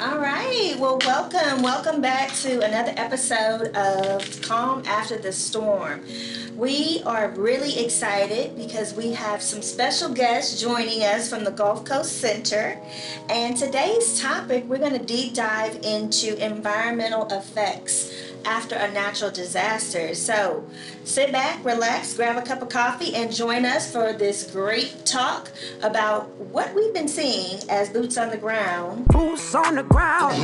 All right. Well, welcome. Welcome back to another episode of Calm After the Storm. We are really excited because we have some special guests joining us from the Gulf Coast Center. And today's topic, we're going to deep dive into environmental effects after a natural disaster. So sit back, relax, grab a cup of coffee, and join us for this great talk about what we've been seeing as boots on the ground. Boots on the ground.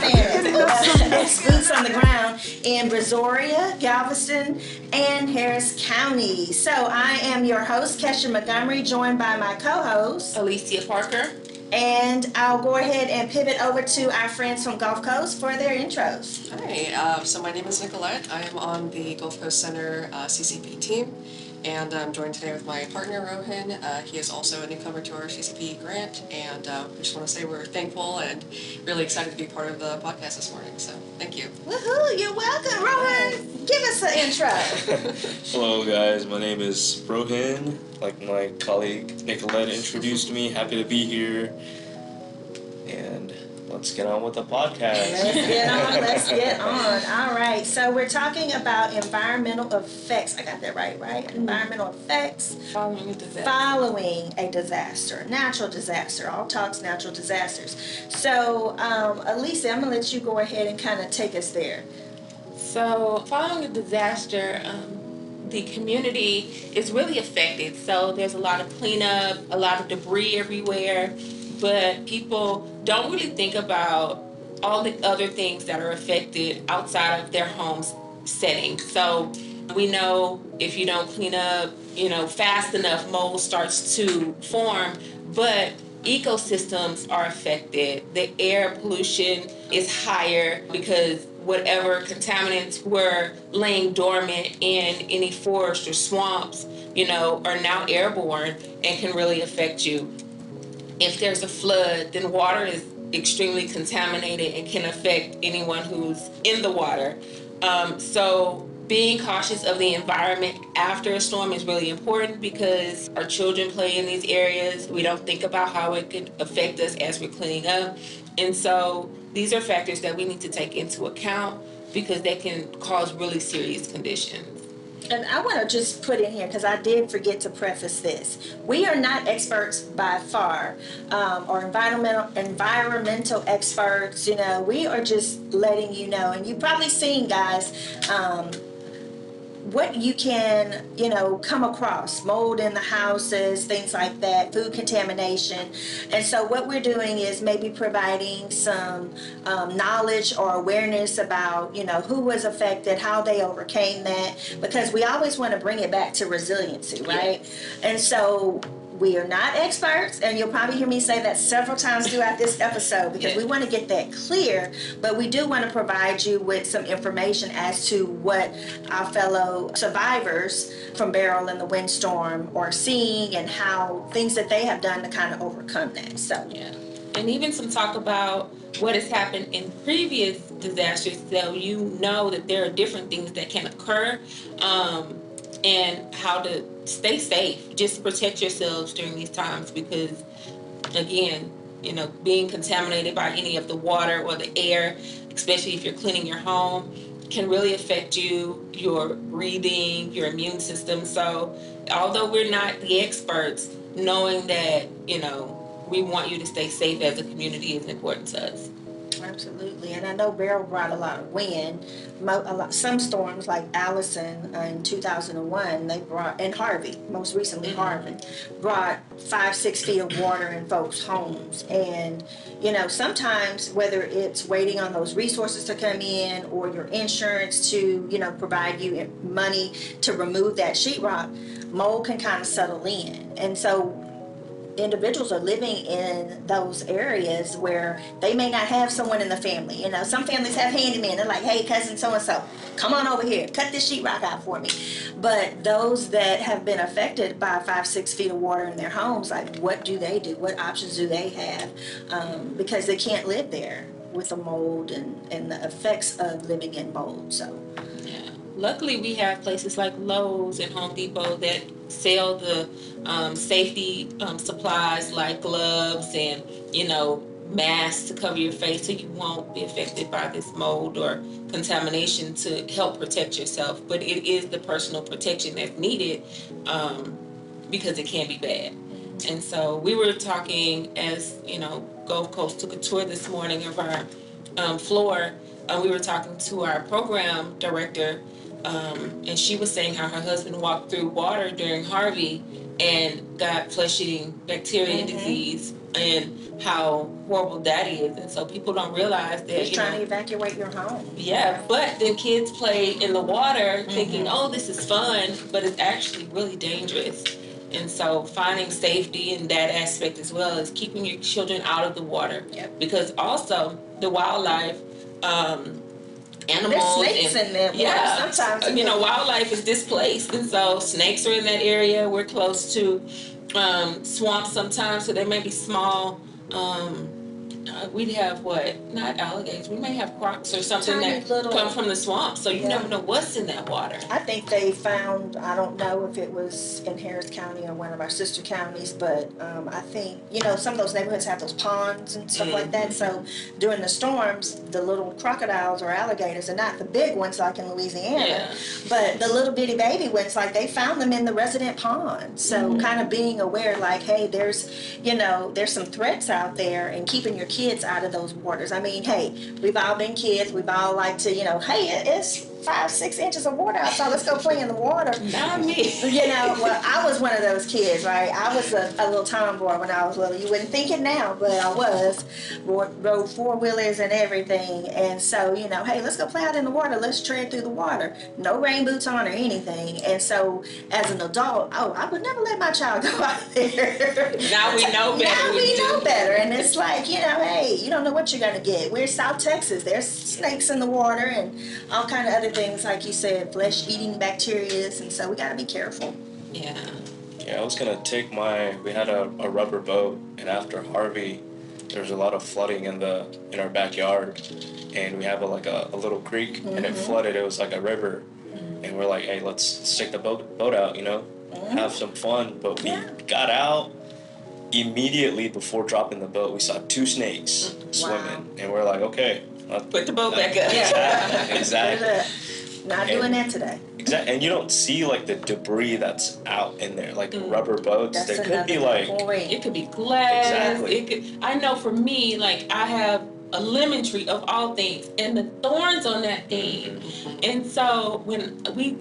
It's boots on the ground in Brazoria, Galveston, and Harris County. So I am your host, Kesha Montgomery, joined by my co-host, Alessia Parker. And I'll go ahead and pivot over to our friends from Gulf Coast for their intros. Hi, so my name is Nicolette. I am on the Gulf Coast Center CCP team, and I'm joined today with my partner, Rohin. He is also a newcomer to our CCP grant, and we just want to say we're thankful and really excited to be part of the podcast this morning, so thank you. Woohoo, you're welcome, Rohin. Give us an intro. Hello guys, my name is Rohin. Like my colleague Nicolette introduced me, happy to be here. And let's get on with the podcast. Let's get on. All right, so we're talking about environmental effects. I got that right? Environmental effects following a disaster, natural disaster. All talks natural disasters. So, Alessia, I'm going to let you go ahead and kind of take us there. So, following a disaster, the community is really affected. So there's a lot of cleanup, a lot of debris everywhere, but people don't really think about all the other things that are affected outside of their home's setting. So we know if you don't clean up, fast enough, mold starts to form, but ecosystems are affected. The air pollution is higher because whatever contaminants were laying dormant in any forest or swamps, are now airborne and can really affect you. If there's a flood, then water is extremely contaminated and can affect anyone who's in the water. So being cautious of the environment after a storm is really important because our children play in these areas. We don't think about how it could affect us as we're cleaning up. And so these are factors that we need to take into account because they can cause really serious conditions. And I want to just put in here, because I did forget to preface this. We are not experts by far, or environmental experts. We are just letting you know. And you've probably seen, guys, what you can, come across. Mold in the houses, things like that, food contamination. And so what we're doing is maybe providing some knowledge or awareness about, who was affected, how they overcame that, because we always want to bring it back to resiliency, right? Yeah. And so we are not experts, and you'll probably hear me say that several times throughout this episode because we want to get that clear, but we do want to provide you with some information as to what our fellow survivors from Beryl and the windstorm are seeing and how things that they have done to kind of overcome that. So, and even some talk about what has happened in previous disasters, so that there are different things that can occur, and how to stay safe. Just protect yourselves during these times because, again, being contaminated by any of the water or the air, especially if you're cleaning your home, can really affect you, your breathing, your immune system. So although we're not the experts, knowing that, we want you to stay safe as a community is important to us. Absolutely. And I know Beryl brought a lot of wind. Some storms like Allison in 2001, they brought, and Harvey, most recently Harvey, brought 5-6 feet of water in folks' homes. And, sometimes whether it's waiting on those resources to come in or your insurance to, provide you money to remove that sheetrock, mold can kind of settle in. And so individuals are living in those areas where they may not have someone in the family. Some families have handymen. They're like, hey, cousin so-and-so, come on over here, cut this sheetrock out for me. But those that have been affected by 5-6 feet of water in their homes, like, what do they do? What options do they have? Because they can't live there with the mold and the effects of living in mold. So, luckily we have places like Lowe's and Home Depot that sell the safety supplies like gloves and mask to cover your face so you won't be affected by this mold or contamination to help protect yourself. But it is the personal protection that's needed, because it can be bad. And so we were talking, as you know, Gulf Coast took a tour this morning of our floor. We were talking to our program director, and she was saying how her husband walked through water during Harvey and got flesh-eating bacteria disease, and how horrible that is. And so people don't realize that, Just trying to evacuate your home. Yeah, but then kids play in the water thinking, oh, this is fun, but it's actually really dangerous. And so finding safety in that aspect as well as keeping your children out of the water. Yep. Because also the wildlife, animals. There's snakes in there. Yeah, Sometimes. Wildlife is displaced. And so snakes are in that area. We're close to swamps sometimes, so there may be small, we'd have not alligators, we may have crocs or something Tiny that little, come from the swamp, so you yeah. never know what's in that water. I think they found, I don't know if it was in Harris County or one of our sister counties, but I think, some of those neighborhoods have those ponds and stuff like that. So during the storms, the little crocodiles or alligators, and not the big ones like in Louisiana, but the little bitty baby ones, like they found them in the resident pond. So kind of being aware, like, hey, there's some threats out there, and keeping your kids out of those waters. I mean, hey, we've all been kids. We've all like to, hey, it's 5-6 inches of water outside. Let's go play in the water. Not me. Well, I was one of those kids, right? I was a little tomboy when I was little. You wouldn't think it now, but I was. Rode four-wheelers and everything. And so, hey, let's go play out in the water. Let's tread through the water. No rain boots on or anything. And so, as an adult, I would never let my child go out there. Now we know better. Now we know better. And it's like, hey, you don't know what you're going to get. We're South Texas. There's snakes in the water and all kind of other things, like you said, flesh-eating bacteria, and so we got to be careful. Yeah, I was going to take we had a rubber boat, and after Harvey, there was a lot of flooding in our backyard, and we have a little creek, and it flooded. It was like a river, and we're like, hey, let's take the boat out, have some fun. But we got out. Immediately before dropping the boat, we saw 2 snakes swimming, and we're like, okay, put the boat back up. Exactly. Not doing that today. Exactly, and you don't see the debris that's out in there, rubber boats. That's there could be it could be glass. Exactly. I know for me, I have a lemon tree of all things, and the thorns on that thing, and so when we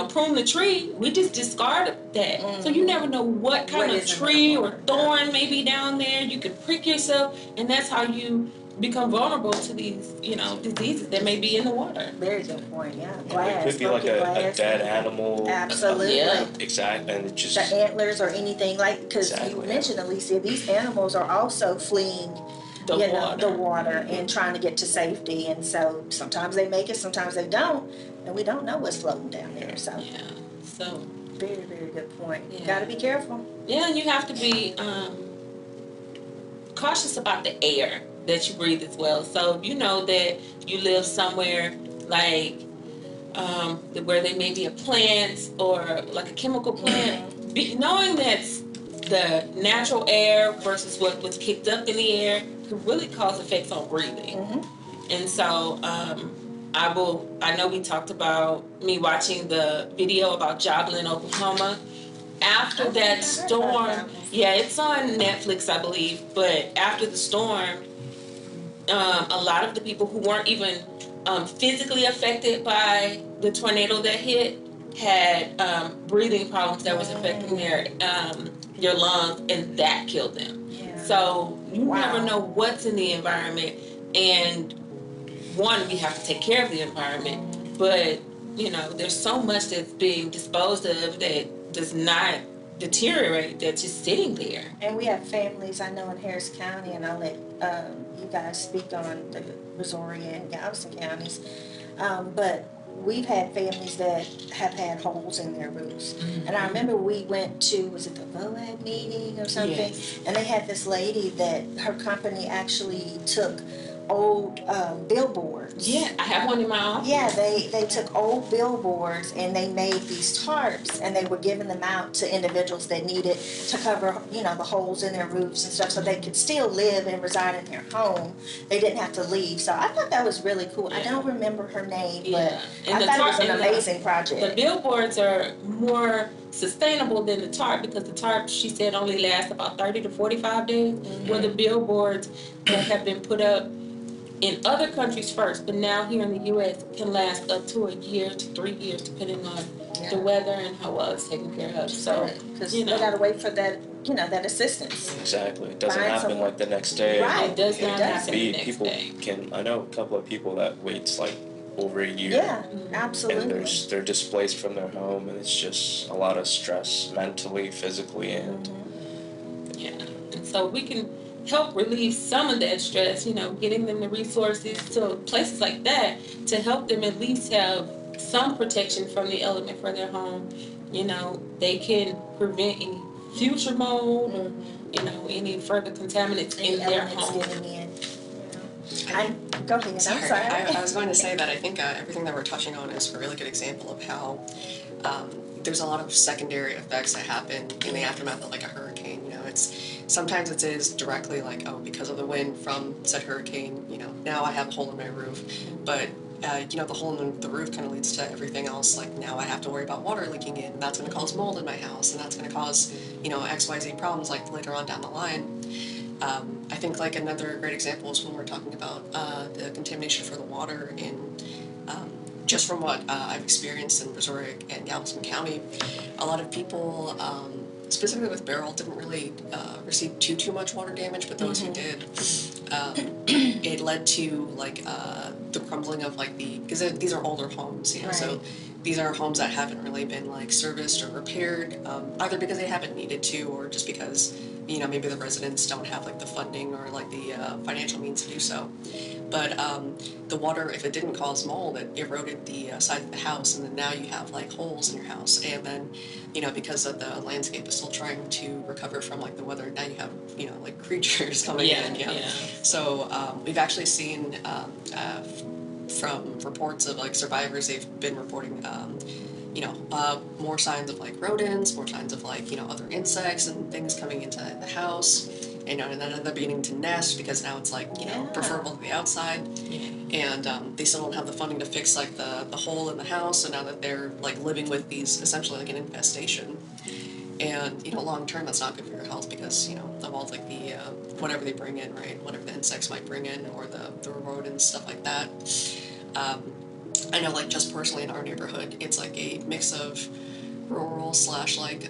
prune the tree, we just discard that. So you never know what kind of tree or thorn may be down there. You could prick yourself, and that's how you become vulnerable to these, diseases that may be in the water. Very good point, yeah. Glass, it could be like a dead animal. Absolutely. Exactly, and just the antlers or anything, because you mentioned, Alessia, these animals are also fleeing the water and trying to get to safety, and so sometimes they make it, sometimes they don't, and we don't know what's floating down there. So very, very good point. You got to be careful. Yeah, and you have to be cautious about the air that you breathe as well. So if you know that you live somewhere where there may be a plant or like a chemical plant, knowing that the natural air versus what was kicked up in the air could really cause effects on breathing. And so I know we talked about me watching the video about Joplin, Oklahoma. After that storm, it's on Netflix, I believe, but after the storm, a lot of the people who weren't even physically affected by the tornado that hit had breathing problems that was affecting their lungs, and that killed them. So you never know what's in the environment, and we have to take care of the environment, but there's so much that's being disposed of that does not deteriorate, that's just sitting there. And we have families, I know, in Harris County, and I'll let you guys speak on the Brazoria and Galveston counties, but we've had families that have had holes in their roofs. And I remember we went to, was it the VOAD meeting or something? Yes. And they had this lady that her company actually took old billboards. Yeah, I have one in my office. Yeah, they took old billboards and they made these tarps and they were giving them out to individuals that needed to cover, the holes in their roofs and stuff so they could still live and reside in their home. They didn't have to leave. So I thought that was really cool. I don't remember her name, Yeah. but And I thought it was an amazing project. The billboards are more sustainable than the tarp because the tarp, she said, only lasts about 30 to 45 days, where the billboards that have been put up in other countries first, but now here in the U.S. can last up to a year to 3 years, depending on the weather and how well it's taken care of. So, because they gotta wait for that, that assistance. Exactly. It doesn't Find happen some- like the next day. Right. it does not happen the next People day. I know a couple of people that waits like over a year. Yeah, And absolutely. they're displaced from their home, and it's just a lot of stress mentally, physically, and Yeah, and so we can help relieve some of that stress, getting them the resources to places like that to help them at least have some protection from the element for their home. They can prevent any future mold or, any further contaminants in their Elements home. getting in. Go ahead. Sorry, I'm sorry. I was going to say that I think everything that we're touching on is a really good example of how there's a lot of secondary effects that happen in the aftermath of like a hurricane. Sometimes it is directly like, oh, because of the wind from said hurricane, now I have a hole in my roof. But the hole in the roof kind of leads to everything else. Like now I have to worry about water leaking in. That's going to cause mold in my house, and that's going to cause XYZ problems like later on down the line. I think like another great example is when we're talking about the contamination for the water in just from what I've experienced in Brazoria and Galveston County. A lot of people, specifically with Beryl, didn't really receive too much water damage, but those who did, it led to like the crumbling of like because these are older homes, so these are homes that haven't really been like serviced or repaired, either because they haven't needed to or just because maybe the residents don't have like the funding or like the financial means to do so. But the water, if it didn't cause mold, it eroded the side of the house, and then now you have like holes in your house. And then, because of the landscape is still trying to recover from like the weather, now you have like creatures coming in. Yeah. So we've actually seen from reports of like survivors, they've been reporting more signs of like rodents, more signs of like other insects and things coming into the house, and then they're beginning to nest because now it's like preferable to the outside, and they still don't have the funding to fix like the hole in the house, so now that they're like living with these essentially like an infestation, and long term that's not good for your health because of all like the whatever they bring in, right, whatever the insects might bring in or the rodents, stuff like that. I know, like, just personally in our neighborhood, it's like a mix of rural / like,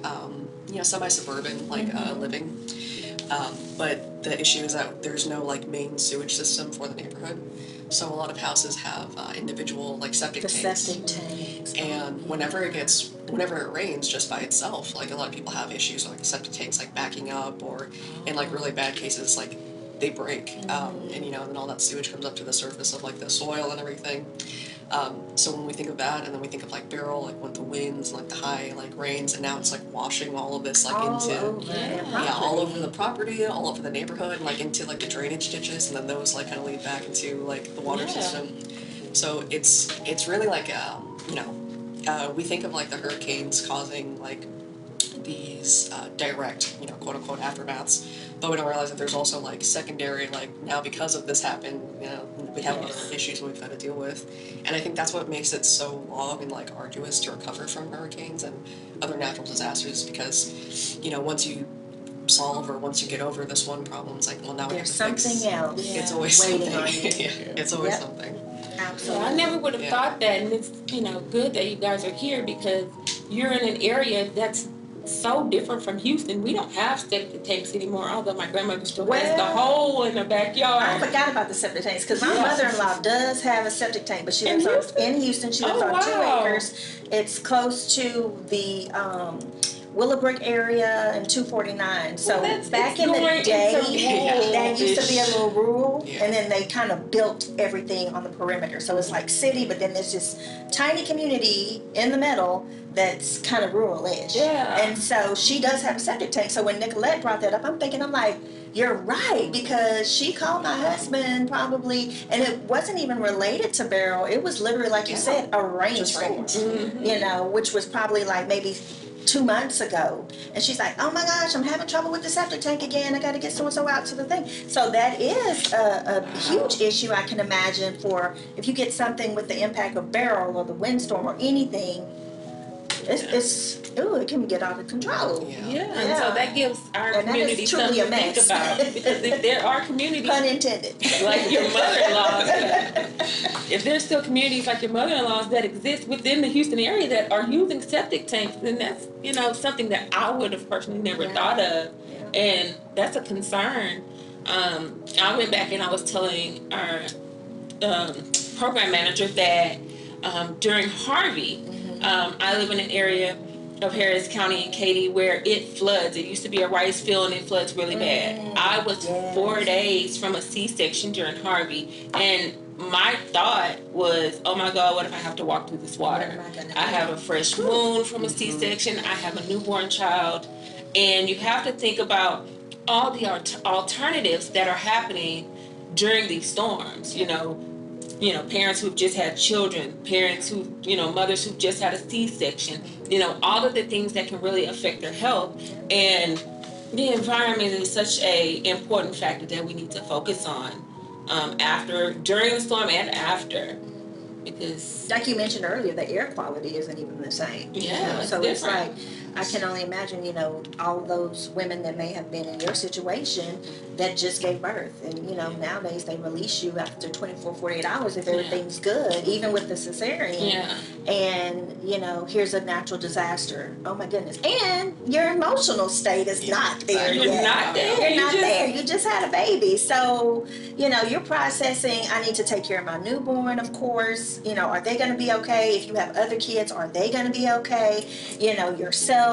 semi-suburban, like, living. But the issue is that there's no, like, main sewage system for the neighborhood. So a lot of houses have individual, like, septic tanks. And whenever it rains just by itself, like, a lot of people have issues with, like, the septic tanks, like, backing up, or in, like, really bad cases, like, they break. And, then all that sewage comes up to the surface of, like, the soil and everything. So when we think of that, and then we think of like Beryl, like with the winds, and, like the high like rains, and now it's like washing all of this like all over the property, all over the neighborhood, and like into like the drainage ditches, and then those like kind of lead back into like the water system. So it's really like we think of like the hurricanes causing like these direct quote unquote aftermaths, but we don't realize that there's also like secondary, like now because of this happened, we have other issues we've got to deal with. And I think that's what makes it so long and like arduous to recover from hurricanes and other natural disasters, because once you solve or once you get over this one problem, it's like, well, now there's we have to something fix. else It's always waiting something. on you. It's always something. Absolutely. I never would have thought that, and it's good that you guys are here because you're in an area that's so different from Houston. We don't have septic tanks anymore, although my grandmother still has the hole in her backyard. I forgot about the septic tanks because my mother-in-law does have a septic tank, but she lives in Houston. She lives on 2 acres. It's close to the Willowbrook area and 249. So Well, back it's in the going day, into rural that used to be a little rural, Yeah. and then they kind of built everything on the perimeter. So it's like city, but then there's this tiny community in the middle that's kind of rural-ish. Yeah. And so she does have a septic tank. So when Nicolette brought that up, I'm like, you're right, because she called my husband probably, and it wasn't even related to Beryl. It was literally, like you said, a rainstorm, you know, which was probably like maybe 2 months ago. And she's like, oh my gosh, I'm having trouble with the septic tank again. I got to get so-and-so out to the thing. So that is a huge issue, I can imagine, for if you get something with the impact of Beryl or the windstorm or anything, it can get out of control. Yeah, and so that gives our And that community is truly something a to think mess. about. Because if there are communities Pun intended. like your mother-in-law's, if there's still communities like your mother-in-law's that exist within the Houston area that are using septic tanks, then that's, you know, something that I would have personally never thought of, and that's a concern. I went back and I was telling our program manager that during Harvey, I live in an area of Harris County and Katy where it floods. It used to be a rice field and it floods really bad. I was 4 days from a C-section during Harvey, and my thought was, oh my God, what if I have to walk through this water? I have a fresh wound from a C-section. I have a newborn child. And you have to think about all the alternatives that are happening during these storms. You know, parents who've just had children, parents who, mothers who've just had a C-section, all of the things that can really affect their health. And the environment is such a important factor that we need to focus on during the storm and after. Because, like you mentioned earlier, the air quality isn't even the same. Yeah, so it's like, I can only imagine, all those women that may have been in your situation that just gave birth. And, nowadays they release you after 24, 48 hours if everything's good, even with the cesarean. Yeah. And, here's a natural disaster. Oh my goodness. And your emotional state is not there yet. You're not there. You're not there. You just had a baby. So, you're processing, I need to take care of my newborn, of course. Are they going to be okay? If you have other kids, are they going to be okay? Yourself.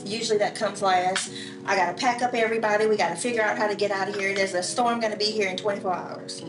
Usually that comes last. I got to pack up everybody. We got to figure out how to get out of here. There's a storm going to be here in 24 hours.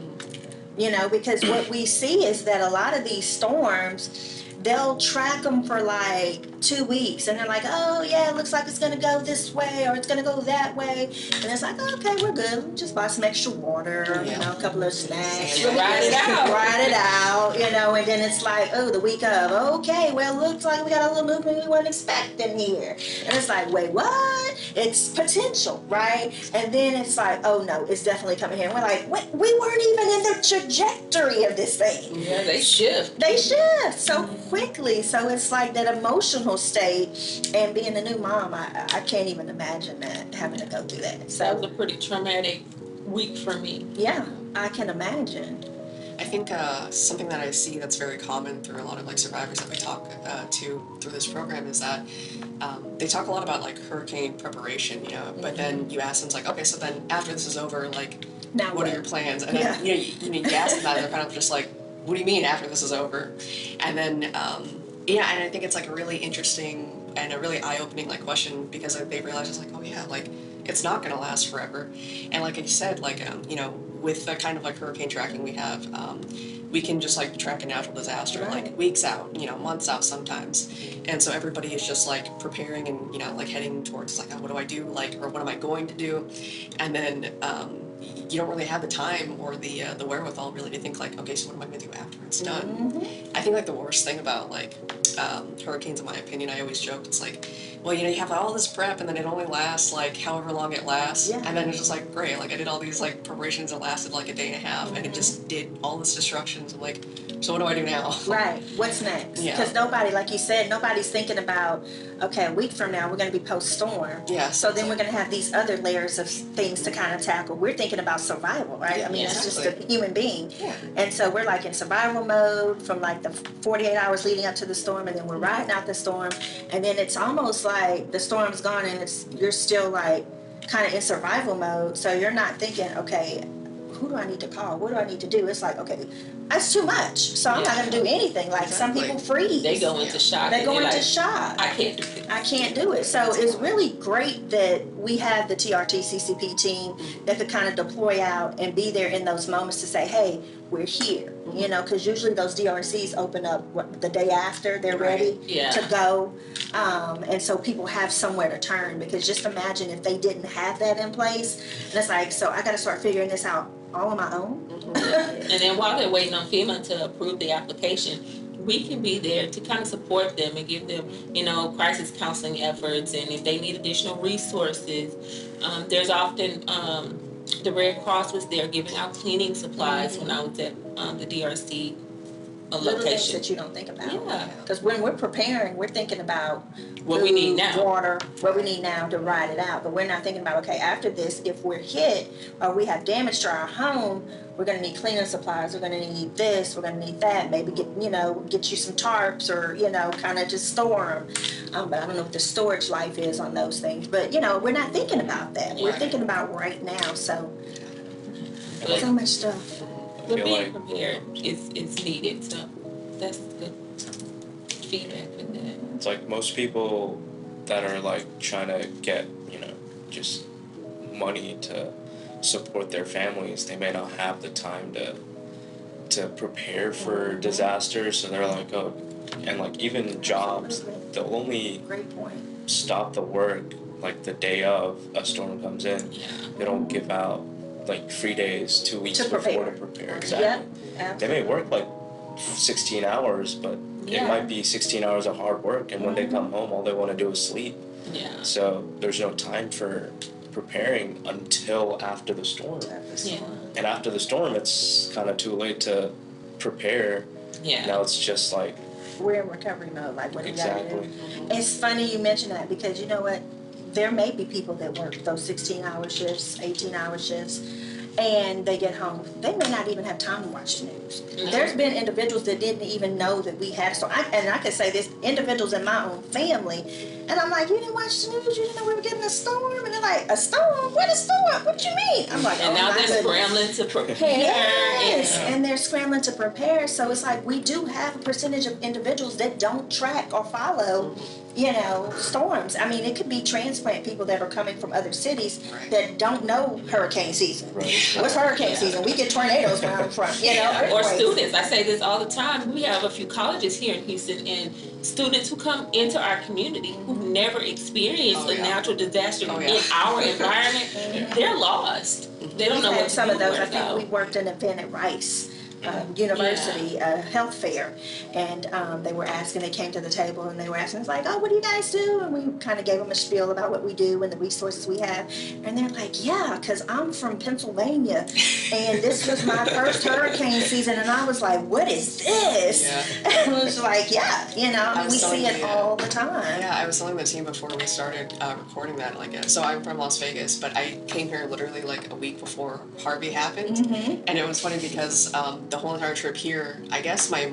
Because what we see is that a lot of these storms, they'll track them for like 2 weeks, and they're like, oh yeah, it looks like it's gonna go this way or it's gonna go that way, and it's like, okay, we're good. We'll just buy some extra water, a couple of snacks, ride it out, and then it's like, oh, the week of, okay, well, looks like we got a little movement we weren't expecting here, and it's like, wait, what? It's potential, right? And then it's like, oh no, it's definitely coming here. And we're like, wait, we weren't even in the trajectory of this thing. Yeah, they shift so quickly. So it's like that emotional state, and being a new mom, I can't even imagine that, having to go through that. So that was a pretty traumatic week for me. Yeah, I can imagine. I think something that I see that's very common through a lot of survivors that we talk to through this program is that they talk a lot about hurricane preparation, but then you ask them, it's like, okay, so then after this is over, now what are your plans? And then, you ask them that, and they're kind of just like, what do you mean after this is over? And then, and I think it's a really interesting and a really eye-opening question, because they realize it's oh yeah, it's not going to last forever. And like I said, with the kind of hurricane tracking we have, we can just track a natural disaster weeks out, months out sometimes. And so everybody is just preparing and heading towards oh, what do I do, or what am I going to do? And then you don't really have the time or the wherewithal really to think okay, so what am I going to do after it's done? I think the worst thing about hurricanes, in my opinion, I always joke, it's well, you have all this prep and then it only lasts however long it lasts, and then it's just great, I did all these preparations that lasted a day and a half, and it just did all this destructions. I'm so what do I do now? Right, what's next? Because nobody, like you said, nobody's thinking about, okay, a week from now we're going to be post-storm, so then we're going to have these other layers of things to kind of tackle. We're thinking about survival, right? I mean, it's just a human being, and so we're in survival mode from the 48 hours leading up to the storm, and then we're riding out the storm, and then it's almost the storm's gone and you're still kind of in survival mode, so you're not thinking, okay, who do I need to call? What do I need to do? It's like, okay, that's too much. So I'm not going to do anything. Like some people freeze. They go into shock. They go into shock. I can't do it. I can't do it. So it's really great that we have the TRT CCP team that could kind of deploy out and be there in those moments to say, hey, we're here. You know, because usually those DRCs open up the day after they're ready to go. And so people have somewhere to turn, because just imagine if they didn't have that in place. And it's like, so I got to start figuring this out all on my own. And then while they're waiting on FEMA to approve the application, we can be there to kind of support them and give them, you know, crisis counseling efforts. And if they need additional resources, there's often the Red Cross was there giving out cleaning supplies when I was at the DRC Little things location. that you don't think about. Yeah. Because when we're preparing, we're thinking about What food, we need now. water, what we need now to ride it out. But we're not thinking about, okay, after this, if we're hit or we have damage to our home, we're going to need cleaning supplies. We're going to need this. We're going to need that. Maybe get you some tarps, or kind of just store them. But I don't know what the storage life is on those things. But we're not thinking about that. We're thinking about right now. So so much stuff. But being prepared is needed. So that's good feedback for that. It's like most people that are like trying to get, just money to support their families, they may not have the time to prepare for disasters. So they're like, oh, and like even jobs, they'll only stop the work like the day of a storm comes in. They don't give out like 3 days, 2 weeks before to prepare. Exactly. Yep, they may work like 16 hours, but it might be 16 hours of hard work, and when they come home, all they want to do is sleep. So there's no time for preparing until after the storm. And after the storm, it's kind of too late to prepare. Now it's just like we're in recovery mode. Like, what do we gotta do? It's funny you mention that, because you know what? There may be people that work those 16-hour shifts, 18-hour shifts, and they get home. They may not even have time to watch the news. There's been individuals that didn't even know that we had. So I can say this, individuals in my own family, and I'm like, you didn't watch the news? You didn't know we were getting a storm? And they're like, a storm? What a storm? What you mean? I'm like, and now they're scrambling to prepare. Yes, and they're scrambling to prepare. So it's like we do have a percentage of individuals that don't track or follow storms. I mean, it could be transplant people that are coming from other cities that don't know hurricane season. What's hurricane season? We get tornadoes where I'm from, Or students. I say this all the time. We have a few colleges here in Houston, and students who come into our community who've never experienced a natural disaster in our environment, they're lost. They don't know what to do. Some of those, I think we worked an event at Rice University, health fair, and they came to the table and they were asking us like, oh, what do you guys do? And we kind of gave them a spiel about what we do and the resources we have, and they're like, yeah, because I'm from Pennsylvania and this was my first hurricane season, and I was like, what is this? And it was like, we see it all the time. I was telling the team before we started recording that, so I'm from Las Vegas, but I came here literally like a week before Harvey happened, and it was funny because the whole entire trip here, I guess my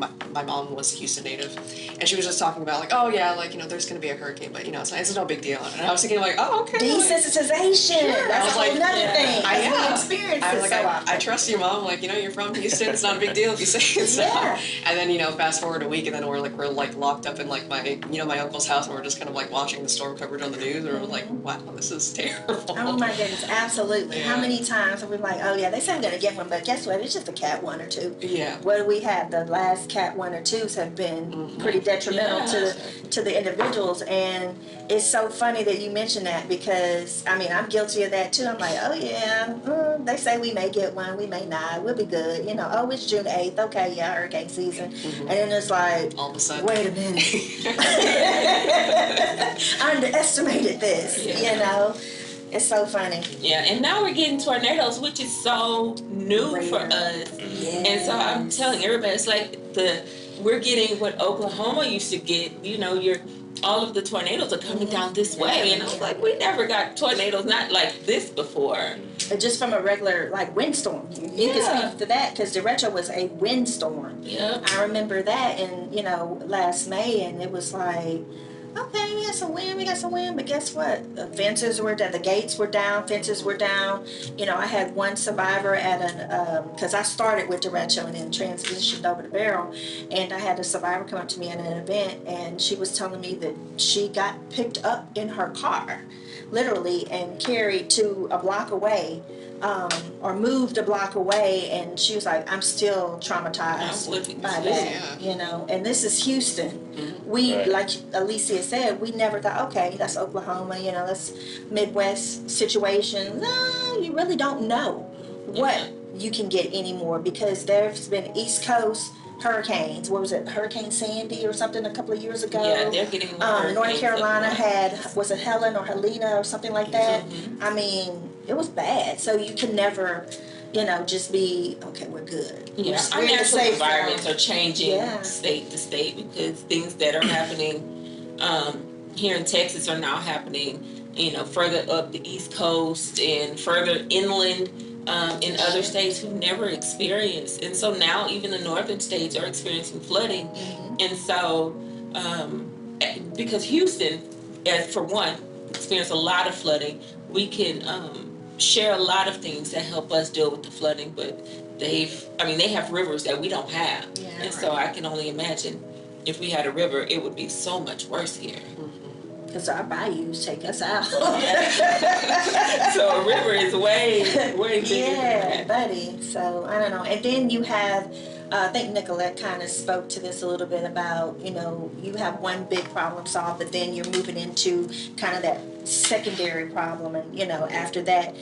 mom was a Houston native, and she was just talking about like, oh yeah, like there's gonna be a hurricane, but it's no big deal. And I was thinking like, oh okay, desensitization. That's another thing. We experience I was it like, so often. I trust you, Mom. Like you're from Houston. It's not a big deal if you say it. So. And then fast forward a week, and then we're locked up in like my uncle's house, and we're just kind of like watching the storm coverage on the news, and we're like, wow, this is terrible. Oh my goodness, absolutely. How many times have we like, oh yeah, they say I'm gonna get one, but guess what? It's just a Cat 1 or 2. What do we have? The last Cat 1 or 2s have been pretty detrimental to the individuals, and it's so funny that you mention that, because I mean I'm guilty of that too. I'm like, oh yeah, they say we may get one, we may not, we'll be good. Oh, it's June 8th. Okay, yeah, hurricane season, and then it's like, all of a sudden, wait a minute, I underestimated this. It's so funny. And now we're getting tornadoes, which is so new for us. And so I'm telling everybody, it's like we're getting what Oklahoma used to get. All of the tornadoes are coming down this way, and I was like, we never got tornadoes not like this before. Just from a regular windstorm. You can speak to that, because derecho was a windstorm. I remember that in last May, and it was like, okay, we got some wind, but guess what? The fences were down, the gates were down, fences were down. You know, I had one survivor at because I started with derecho and then transitioned over to barrel, and I had a survivor come up to me at an event, and she was telling me that she got picked up in her car, literally, and carried to a block away, or moved a block away, and she was like, I'm still traumatized by that, you know, and this is Houston. We, Right. like Alessia said, we never thought, okay, that's Oklahoma, you know, that's Midwest situation. No, you really don't know what you can get anymore, because there's been East Coast hurricanes. What was it, Hurricane Sandy or something a couple of years ago? Yeah, they're getting North Carolina had, was it Helen or Helena or something like that? Mm-hmm. I mean, it was bad. So you can never, you know, just be, okay, we're good. Yeah, We're our in a natural safe environments zone. are changing Yeah. state to state, because things that are happening here in Texas are now happening, you know, further up the East Coast and further inland in other states who never experienced. And so now even the northern states are experiencing flooding. And so, because Houston, as for one, experienced a lot of flooding, we can share a lot of things that help us deal with the flooding. But they have rivers that we don't have. Yeah, and so I can only imagine if we had a river, it would be so much worse here. Because our bayous take us out. So a river is way bigger. Yeah, buddy. So I don't know. And then you have, I think Nicolette kind of spoke to this a little bit about, you know, you have one big problem solved, but then you're moving into kind of that secondary problem, and you know, after that.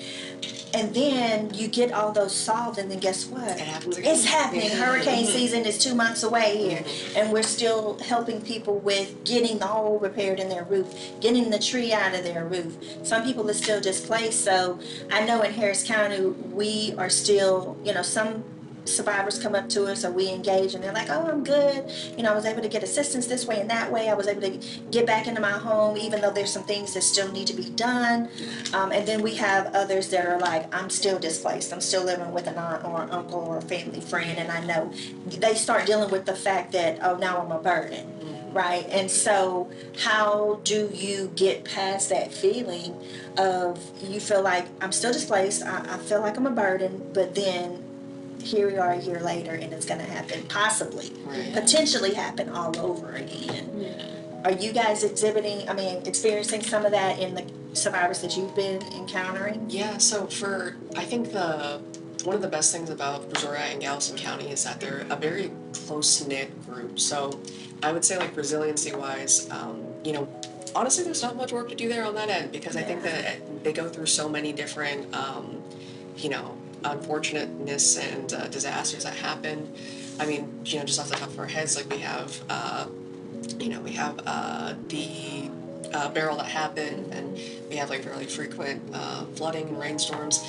And then you get all those solved, and then guess what? It happens again. It's happening. Hurricane season is 2 months away here, and we're still helping people with getting the hole repaired in their roof, getting the tree out of their roof. Some people are still displaced, so I know in Harris County we are still, you know, some survivors come up to us or we engage and they're like, oh, I'm good. You know, I was able to get assistance this way and that way. I was able to get back into my home, even though there's some things that still need to be done. And then we have others that are like, I'm still displaced. I'm still living with an aunt or an uncle or a family friend. And I know they start dealing with the fact that, oh, now I'm a burden. Right? And so how do you get past that feeling of, you feel like I'm still displaced, I feel like I'm a burden, but then here we are a year later and it's going to happen, possibly, potentially happen all over again. Yeah. Are you guys experiencing some of that in the survivors that you've been encountering? Yeah, so I think one of the best things about Brazoria and Galveston County is that they're a very close-knit group. So I would say, like, resiliency-wise, you know, honestly, there's not much work to do there on that end, because I think that they go through so many different, you know, unfortunateness and disasters that happen. I mean, you know, just off the top of our heads, like we have the barrel that happened, and we have like fairly frequent flooding and rainstorms.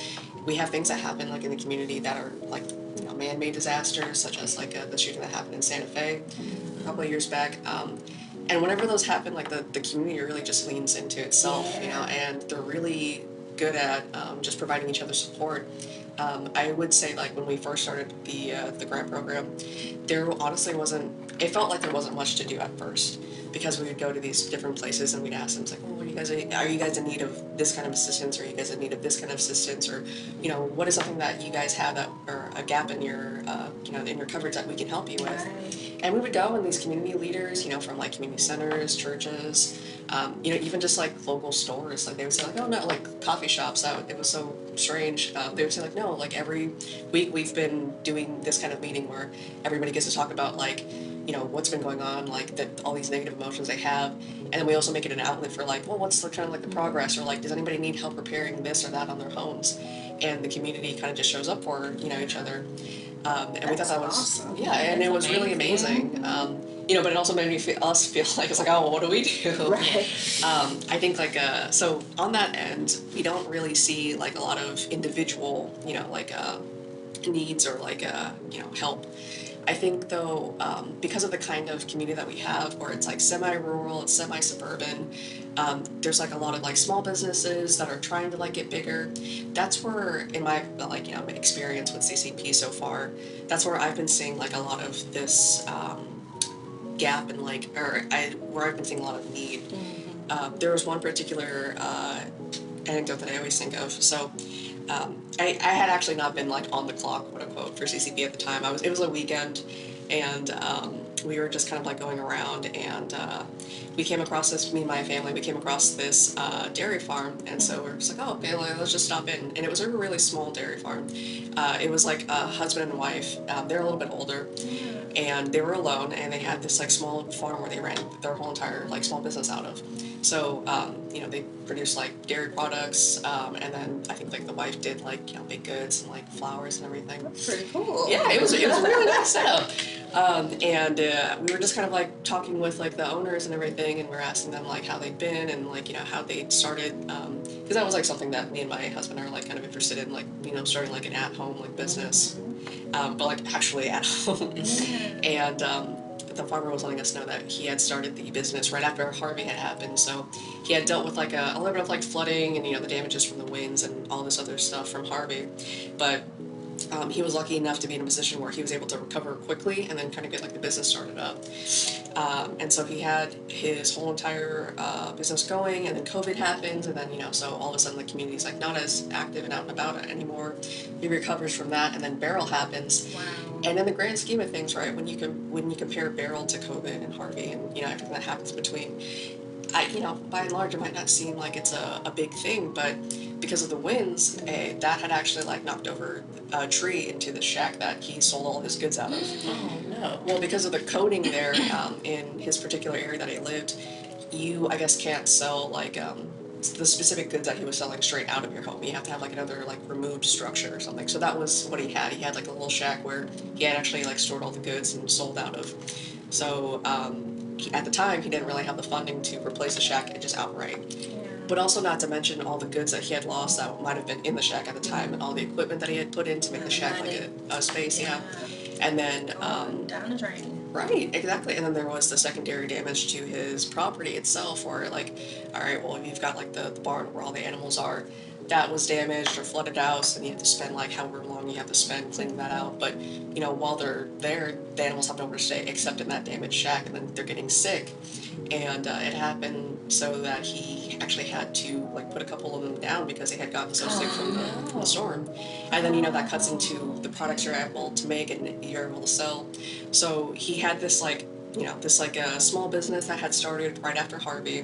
We have things that happen like in the community that are like, you know, man-made disasters, such as like the shooting that happened in Santa Fe a couple of years back. And whenever those happen, like the community really just leans into itself, you know, and they're really good at just providing each other support. I would say, like, when we first started the grant program, there honestly it felt like there wasn't much to do at first, because we would go to these different places and we'd ask them, it's like, well, are you guys in need of this kind of assistance, or are you guys in need of this kind of assistance, or, you know, what is something that you guys have that, or a gap in your you know, in your coverage that we can help you with. And we would go, and these community leaders, you know, from like community centers, churches, you know, even just like local stores, like they would say like, oh no, like coffee shops, it was so strange. They would say like, no, like every week we've been doing this kind of meeting where everybody gets to talk about like, you know, what's been going on, like all these negative emotions they have, and then we also make it an outlet for like, well, what's the kind of like the progress, or like, does anybody need help repairing this or that on their homes, and the community kind of just shows up for, you know, each other. And we thought that was awesome. Yeah, and it was really amazing. You know, but it also made us feel like it's like, oh, well, what do we do? Right. I think like so on that end, we don't really see like a lot of individual, you know, like needs or like you know, help. I think though, because of the kind of community that we have, where it's like semi-rural, it's semi-suburban, there's like a lot of like small businesses that are trying to like get bigger. That's where, in my like, you know, experience with CCP so far, that's where I've been seeing like a lot of this gap in where I've been seeing a lot of need. There was one particular anecdote that I always think of. So I had actually not been like on the clock, quote unquote, for CCP at the time. It was a weekend, and we were just kind of like going around, and we came across this. Me and my family, we came across this dairy farm, and so we were just like, oh, okay, let's just stop in. And it was a really small dairy farm. It was like a husband and wife. They're a little bit older, and they were alone, and they had this like small farm where they ran their whole entire like small business out of. So they produced like dairy products, and then I think like the wife did like baked goods and like flowers and everything. That's pretty cool. Yeah, it was a really nice setup. And we were just kind of like talking with like the owners and everything, and we were asking them like how they'd been and like how they started, because that was like something that me and my husband are like kind of interested in, like starting like an at-home like business, but like actually at home. And the farmer was letting us know that he had started the business right after Harvey had happened, so he had dealt with like a little bit of like flooding and the damages from the winds and all this other stuff from Harvey, but he was lucky enough to be in a position where he was able to recover quickly and then kind of get like the business started up. And so he had his whole entire business going, and then COVID happened, and then so all of a sudden the community's like not as active and out and about anymore. He recovers from that, and then Beryl happens. Wow. And in the grand scheme of things, right, when you compare Beryl to COVID and Harvey and everything that happens between, by and large, it might not seem like it's a big thing, but because of the winds, that had actually like knocked over a tree into the shack that he sold all his goods out of. Oh no. Well, because of the coating there in his particular area that he lived, you I guess can't sell like the specific goods that he was selling straight out of your home. You have to have like another like removed structure or something. So that was what he had. He had like a little shack where he had actually like stored all the goods and sold out of. So at the time, he didn't really have the funding to replace the shack just outright. But also not to mention all the goods that he had lost that might have been in the shack at the time, and all the equipment that he had put in to make the shack like a space, And then down the drain. right, exactly. And then there was the secondary damage to his property itself, where like, all right, well, you've got like the barn where all the animals are, that was damaged or flooded out, so then you have to spend like however long you have to spend cleaning that out. But while they're there, the animals have nowhere to stay except in that damaged shack, and then they're getting sick. And it happened so that he actually had to like put a couple of them down because they had gotten so sick from the storm. And then that cuts into the products you're able to make and you're able to sell. So he had this like this like a small business that had started right after Harvey,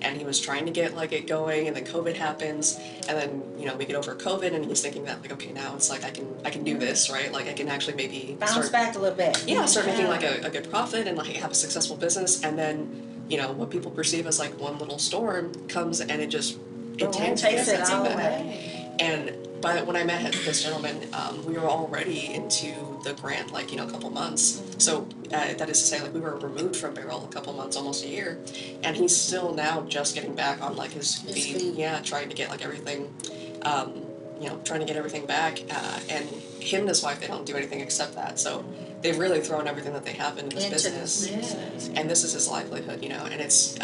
and he was trying to get like it going, and then COVID happens, and then we get over COVID, and he's thinking that like, okay, now it's like I can do this, right? Like I can actually maybe Bounce back a little bit. Yeah, start making like a good profit and like have a successful business, and then what people perceive as like one little storm comes and it takes it all away. And but when I met this gentleman, we were already into the grant like a couple months. So that is to say, like we were removed from Beryl a couple months, almost a year, and he's still now just getting back on like his feet. Yeah, trying to get like everything, trying to get everything back. And him and his wife, they don't do anything except that. So they've really thrown everything that they have into this business, and this is his livelihood. And it's.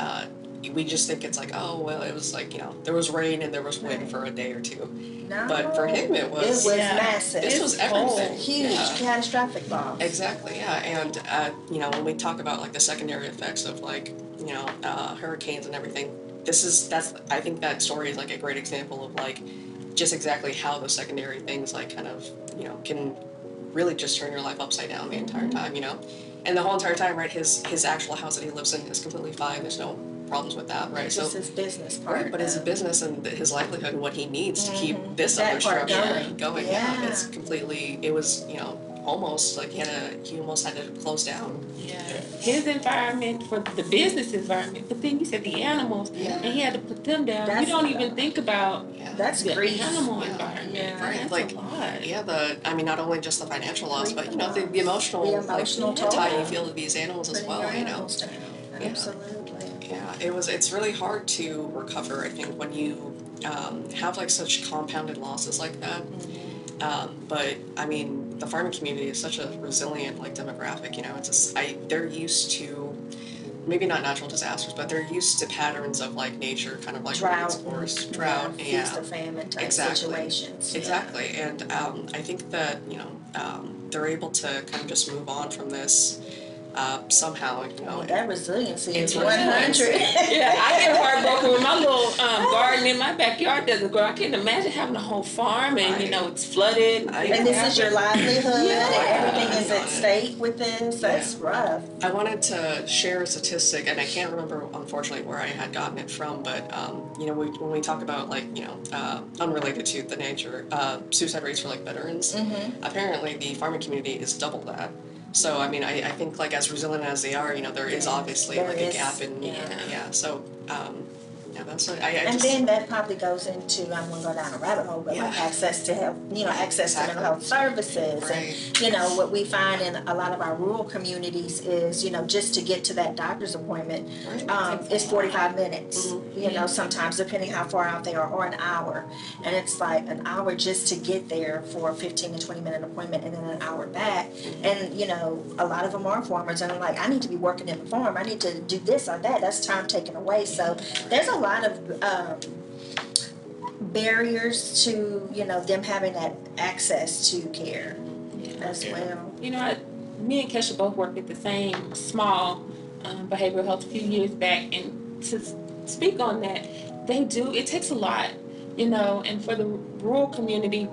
We just think it's like, oh well, it was like there was rain and there was wind for a day or two. No, but for him it was massive. This was everything. Huge, catastrophic loss. Exactly, yeah. And when we talk about like the secondary effects of like hurricanes and everything, I think that story is like a great example of like just exactly how those secondary things like kind of can really just turn your life upside down the entire time. And the whole entire time, right? His actual house that he lives in is completely fine. There's no problems with that, right? It's just his business part. Right, but his business and his livelihood and what he needs to keep this other structure going. Yeah, it's completely. It was almost like he almost had to close down. Yeah, his environment for the business environment, but then you said the animals, and he had to put them down. We don't even think about that's the grief. Animal environment. Yeah. Right, that's like a lot. Yeah, not only just the financial loss, but the emotional, toll. how you feel to these animals as well. Absolutely. Yeah, it's really hard to recover, I think, when you have like such compounded losses like that. But I mean, the farming community is such a resilient like demographic. They're used to maybe not natural disasters, but they're used to patterns of like nature, kind of like drought, feast or famine type situations. Exactly, and I think that they're able to kind of just move on from this. somehow, That resiliency It's is 100. Yeah, I get heartbroken when my little garden in my backyard doesn't grow. I can't imagine having a whole farm and it's flooded. And this is your livelihood, and everything is at stake with this. That's rough. I wanted to share a statistic, and I can't remember, unfortunately, where I had gotten it from, but, when we talk about, unrelated to the nature, suicide rates for, veterans, apparently the farming community is double that. So, I mean, I think, as resilient as they are, there is obviously, a gap in, so, that's what And just... then that probably goes into, I'm gonna go down a rabbit hole, but access to health, access to mental health services. And, what we find in a lot of our rural communities is, just to get to that doctor's appointment, it's 45 minutes, sometimes depending how far out they are, or an hour. And it's like an hour just to get there for a 15 to 20 minute appointment, and then an hour back. And, a lot of them are farmers, and like, I need to be working in the farm, I need to do this or that, that's time taken away. So there's a lot of barriers to them having that access to care as well. Me and Kesha both worked at the same small behavioral health a few years back, and to speak on that, it takes a lot, and for the rural community,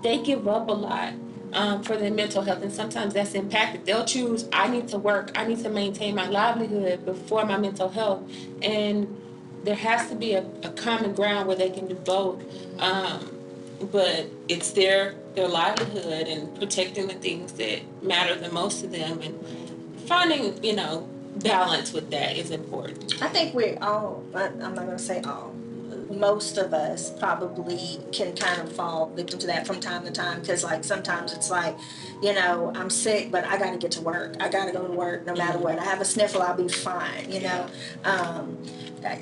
they give up a lot for their mental health, and sometimes that's impacted. They'll choose, I need to work, I need to maintain my livelihood before my mental health, and there has to be a common ground where they can do both. But it's their livelihood and protecting the things that matter the most to them, and finding, balance with that is important. I think we all, I'm not going to say all, most of us probably can kind of fall victim to that from time to time, because sometimes it's I'm sick, but I got to get to work. I got to go to work no matter what. I have a sniffle, I'll be fine,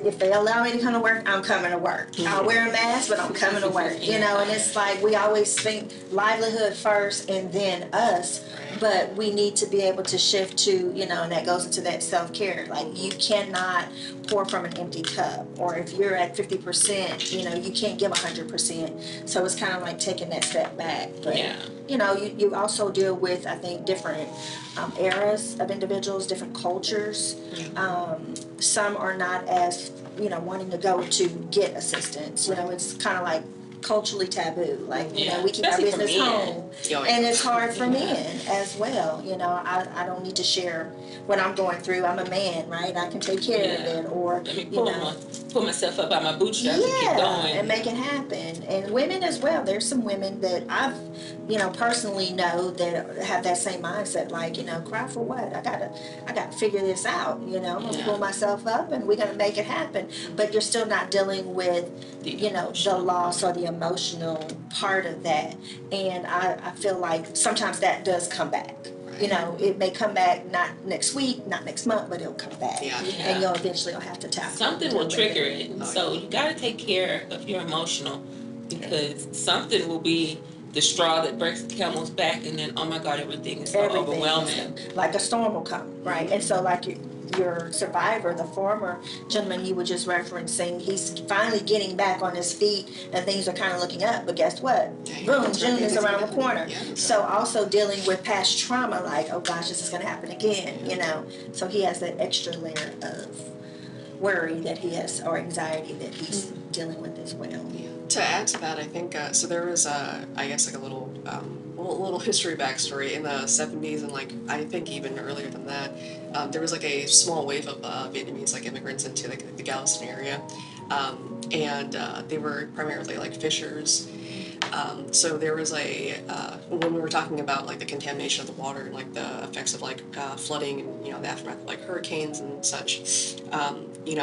if they allow me to come to work, I'm coming to work. I'll wear a mask, but I'm coming to work, and it's we always think livelihood first and then us, but we need to be able to shift to, and that goes into that self-care. You cannot pour from an empty cup, or if you're at 50%, you can't give 100%. So it's kind of like taking that step back. But, you also deal with, I think, different eras of individuals, different cultures. Some are not as, wanting to go to get assistance. It's kind of like culturally taboo. We keep our business home. And it's hard for men as well. I don't need to share what I'm going through. I'm a man, right? I can take care of it. Or, pull myself up by my bootstraps and keep going. And make it happen. And women as well. There's some women that I've, personally know that have that same mindset. Cry for what? I gotta figure this out. I'm gonna pull myself up, and we're gonna make it happen. But you're still not dealing with, the loss or the emotional part of that. And I feel like sometimes that does come back. It may come back not next week, not next month, but it'll come back. And you'll eventually have to tap. Something will trigger it. So you got to take care of your emotional, because something will be the straw that breaks the camel's back, and then, oh my God, everything is so overwhelming. Like a storm will come, right? And so your survivor, the former gentleman you were just referencing, he's finally getting back on his feet, and things are kind of looking up. But guess what? Boom, June is around the corner. So also dealing with past trauma, oh gosh, this is going to happen again, So he has that extra layer of worry that he has, or anxiety that he's dealing with as well. To add to that, I think, so there was, a little history backstory in the 70s, and I think even earlier than that, there was a small wave of Vietnamese immigrants into the Galveston area, and they were primarily fishers. So there was when we were talking about the contamination of the water and the effects of flooding and the aftermath of hurricanes and such,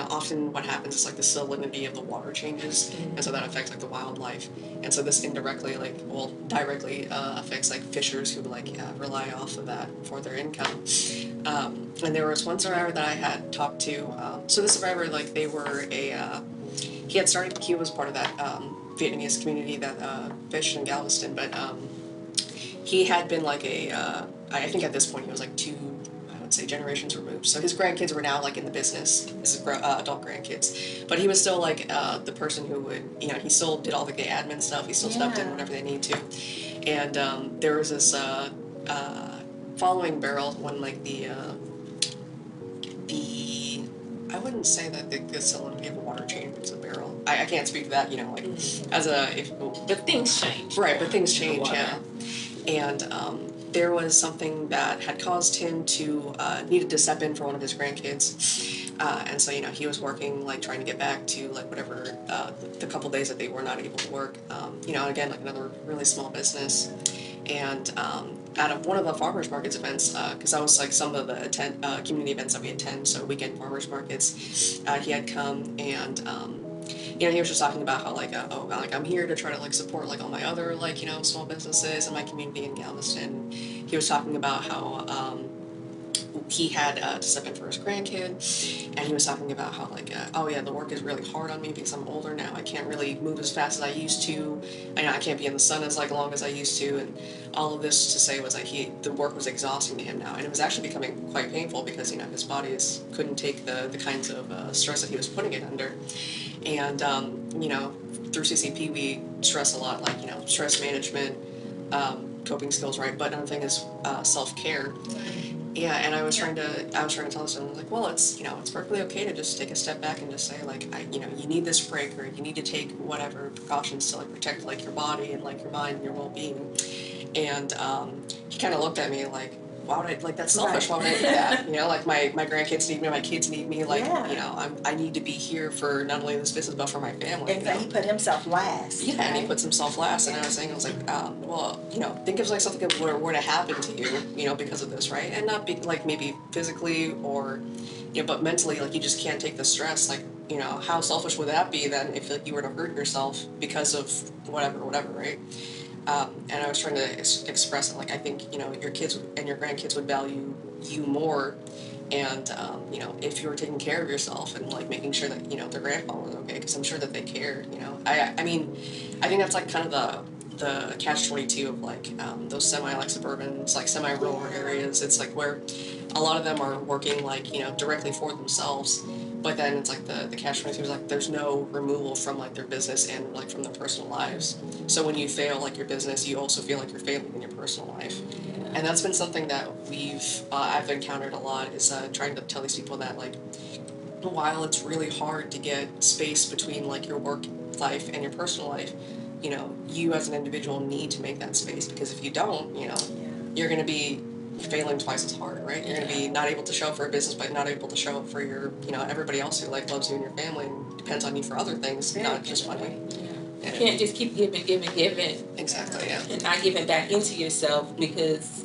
often what happens is the salinity of the water changes, and so that affects the wildlife, and so this indirectly directly affects fishers who rely off of that for their income. And there was one survivor that I had talked to. So the survivor they were he was part of that Vietnamese community that fished in Galveston, but he had been I think at this point he was 2, I would say, generations removed. So his grandkids were now in the business, his adult grandkids, but he was still the person who would, he still did all the admin stuff, he still stepped in whenever they need to. And there was this following barrel when I wouldn't say that the salinity of water changes a barrel. I can't speak to that, you know, like as a if But things change. right, but things in the change, water. yeah. And there was something that had caused him to needed to step in for one of his grandkids, and so you know he was working like trying to get back to like whatever the couple days that they were not able to work. You know, again like another really small business, and out of one of the farmers markets events, because that was like some of the community events that we attend, so weekend farmers markets, he had come and. You know, he was just talking about how like, oh, like I'm here to try to like support like all my other like you know small businesses in my community in Galveston. He was talking about how he had to step in for his grandkid, and he was talking about how like, oh yeah, the work is really hard on me because I'm older now. I can't really move as fast as I used to. I know I can't be in the sun as like long as I used to, and all of this to say was like the work was exhausting to him now, and it was actually becoming quite painful because you know his body couldn't take the kinds of stress that he was putting it under. And you know, through CCP we stress a lot, like you know, stress management, coping skills, right? But another thing is self care. Yeah, and I was trying to tell this, and I was like, well, it's you know, it's perfectly okay to just take a step back and just say like, you know, you need this break, or you need to take whatever precautions to like protect like your body and like your mind and your well being. And he kind of looked at me like, why would I, like, that's selfish, why would I do that? You know, like my grandkids need me, my kids need me, like, Yeah. you know, I need to be here for not only this business, but for my family. And you know? he put himself last. Yeah, and he puts himself last, and I was saying, I was like, well, you know, think of like something that were to happen to you know, because of this, right? And not be like maybe physically or, you know, but mentally, like you just can't take the stress. Like, you know, how selfish would that be then if like you were to hurt yourself because of whatever, right? And I was trying to express it, like I think you know your kids and your grandkids would value you more, and you know if you were taking care of yourself and like making sure that you know their grandpa was okay, because I'm sure that they cared. You know, I mean, I think that's like kind of the catch-22 of like those semi like suburban, like semi-rural areas. It's like where a lot of them are working like you know directly for themselves, but then it's like the catch-22 is like there's no removal from like their business and like from their personal lives. So when you fail like your business, you also feel like you're failing in your personal life. And that's been something that I've encountered a lot is trying to tell these people that like while it's really hard to get space between like your work life and your personal life, you know, you as an individual need to make that space, because if you don't, you know, you're going to be failing twice as hard, right? You're going to be not able to show up for a business, but not able to show up for your, you know, everybody else who like loves you and your family and depends on you for other things, not just money. You can't just keep giving. Exactly, yeah. And not giving back into yourself, because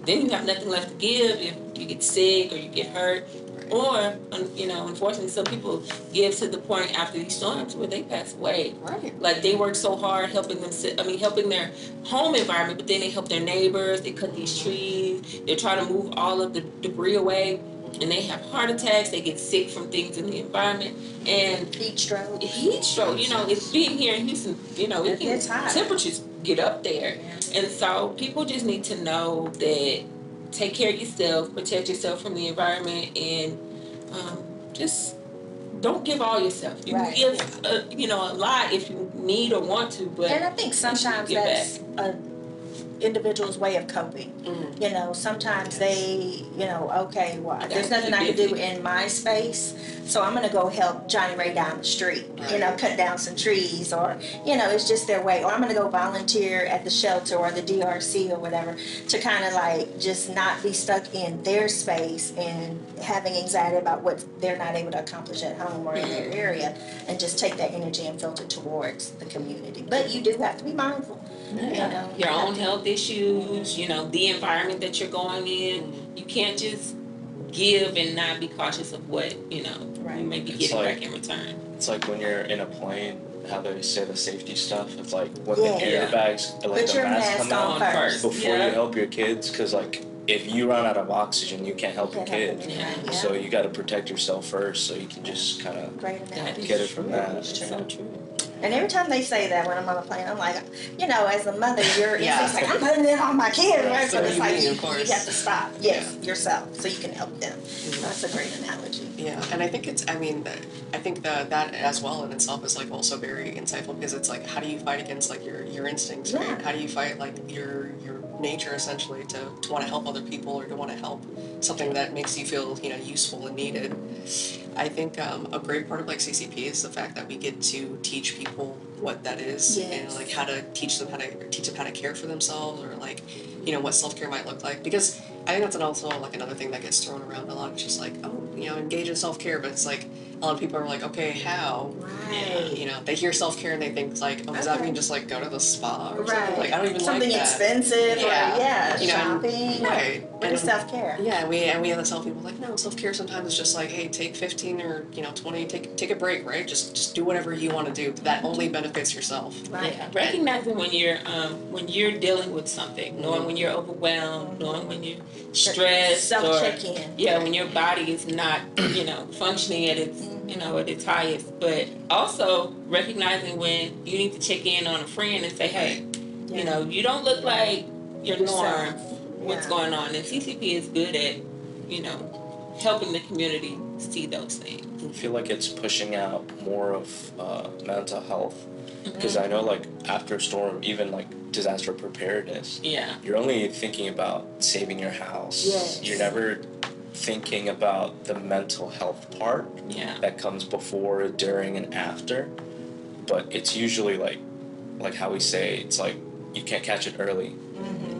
then you have nothing left to give if you get sick or you get hurt. Or, you know, unfortunately, some people give to the point after these storms where they pass away. Right. Like they work so hard helping helping their home environment, but then they help their neighbors. They cut these trees. They try to move all of the debris away, and they have heart attacks. They get sick from things in the environment, and Heat stroke. You know, it's being here in Houston. You know, It gets hot. temperatures get up there, and so people just need to know that. Take care of yourself, protect yourself from the environment, and just don't give all yourself. You can give, you know, a lot if you need or want to, but And I think sometimes that's an individual's way of coping. Mm. You know, sometimes they, you know, okay, well, there's nothing I can do in my space, so I'm gonna go help Johnny Ray down the street. You know, cut down some trees, or you know, it's just their way. Or I'm gonna go volunteer at the shelter or the DRC or whatever, to kind of like just not be stuck in their space and having anxiety about what they're not able to accomplish at home or in their area, and just take that energy and filter towards the community. But you do have to be mindful. You know, your own health issues, you know, the environment that you're going in. You can't just give and not be cautious of what, you know, you may be getting back in return. It's like when you're in a plane, how they say the safety stuff. It's like when the airbags, like put the your mask mask come on out first before you help your kids, because like if you run out of oxygen, you can't help your kids. So you got to protect yourself first, so you can just kind of get it from that. It's so true. And every time they say that when I'm on a plane, I'm like, you know, as a mother, you're it's like, I'm putting it on my kids, right? So But it's like, you have to stop, yourself, so you can help them. That's a great analogy. Yeah, and I think it's, I mean, I think that as well in itself is like also very insightful, because it's like, how do you fight against like your instincts, right? How do you fight like your nature essentially to want to help other people or to want to help something that makes you feel, you know, useful and needed. I think a great part of like CCP is the fact that we get to teach people what that is and Yes. like how to teach them how to care for themselves or like, you know, what self-care might look like. Because I think that's also like another thing that gets thrown around a lot. It's just like, oh, you know, engage in self-care, but it's like a lot of people are like, okay, how? Right. You know, they hear self-care and they think like, oh, does that Okay. mean just like go to the spa or Right. something? Like I don't even something like that. expensive Yeah. or You know, shopping. right. What is self-care? Yeah, we have to tell people like, no, self-care sometimes is just like, hey, take 15 or, you know, 20, take a break, right? Just do whatever you want to do. That only benefits yourself. Right. Yeah, recognizing when you're dealing with something, knowing when you're overwhelmed, knowing when you're stressed, Self-check-in. yeah, when your body is not, functioning at its, at its highest. But also recognizing when you need to check in on a friend and say, hey, you don't look like your norm. What's going on? And CCP is good at, helping the community see those things. I feel like it's pushing out more of mental health because I know like after a storm, even like disaster preparedness, you're only thinking about saving your house. Yes. You're never thinking about the mental health part that comes before, during, and after. But it's usually like how we say, it's like you can't catch it early,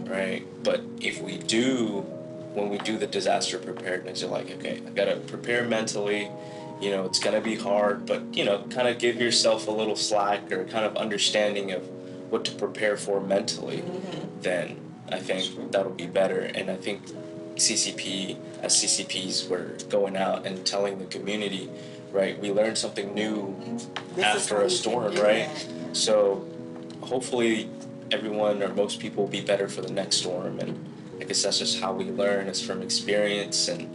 right? But if we do, when we do the disaster preparedness, you're like, okay, I gotta prepare mentally. It's gonna be hard, but kind of give yourself a little slack or kind of understanding of what to prepare for mentally. Then I think that'll be better. And I think as CCPs, we're going out and telling the community, right? We learned something new after a storm, right? So hopefully everyone or most people will be better for the next storm. And I guess that's just how we learn, is from experience. And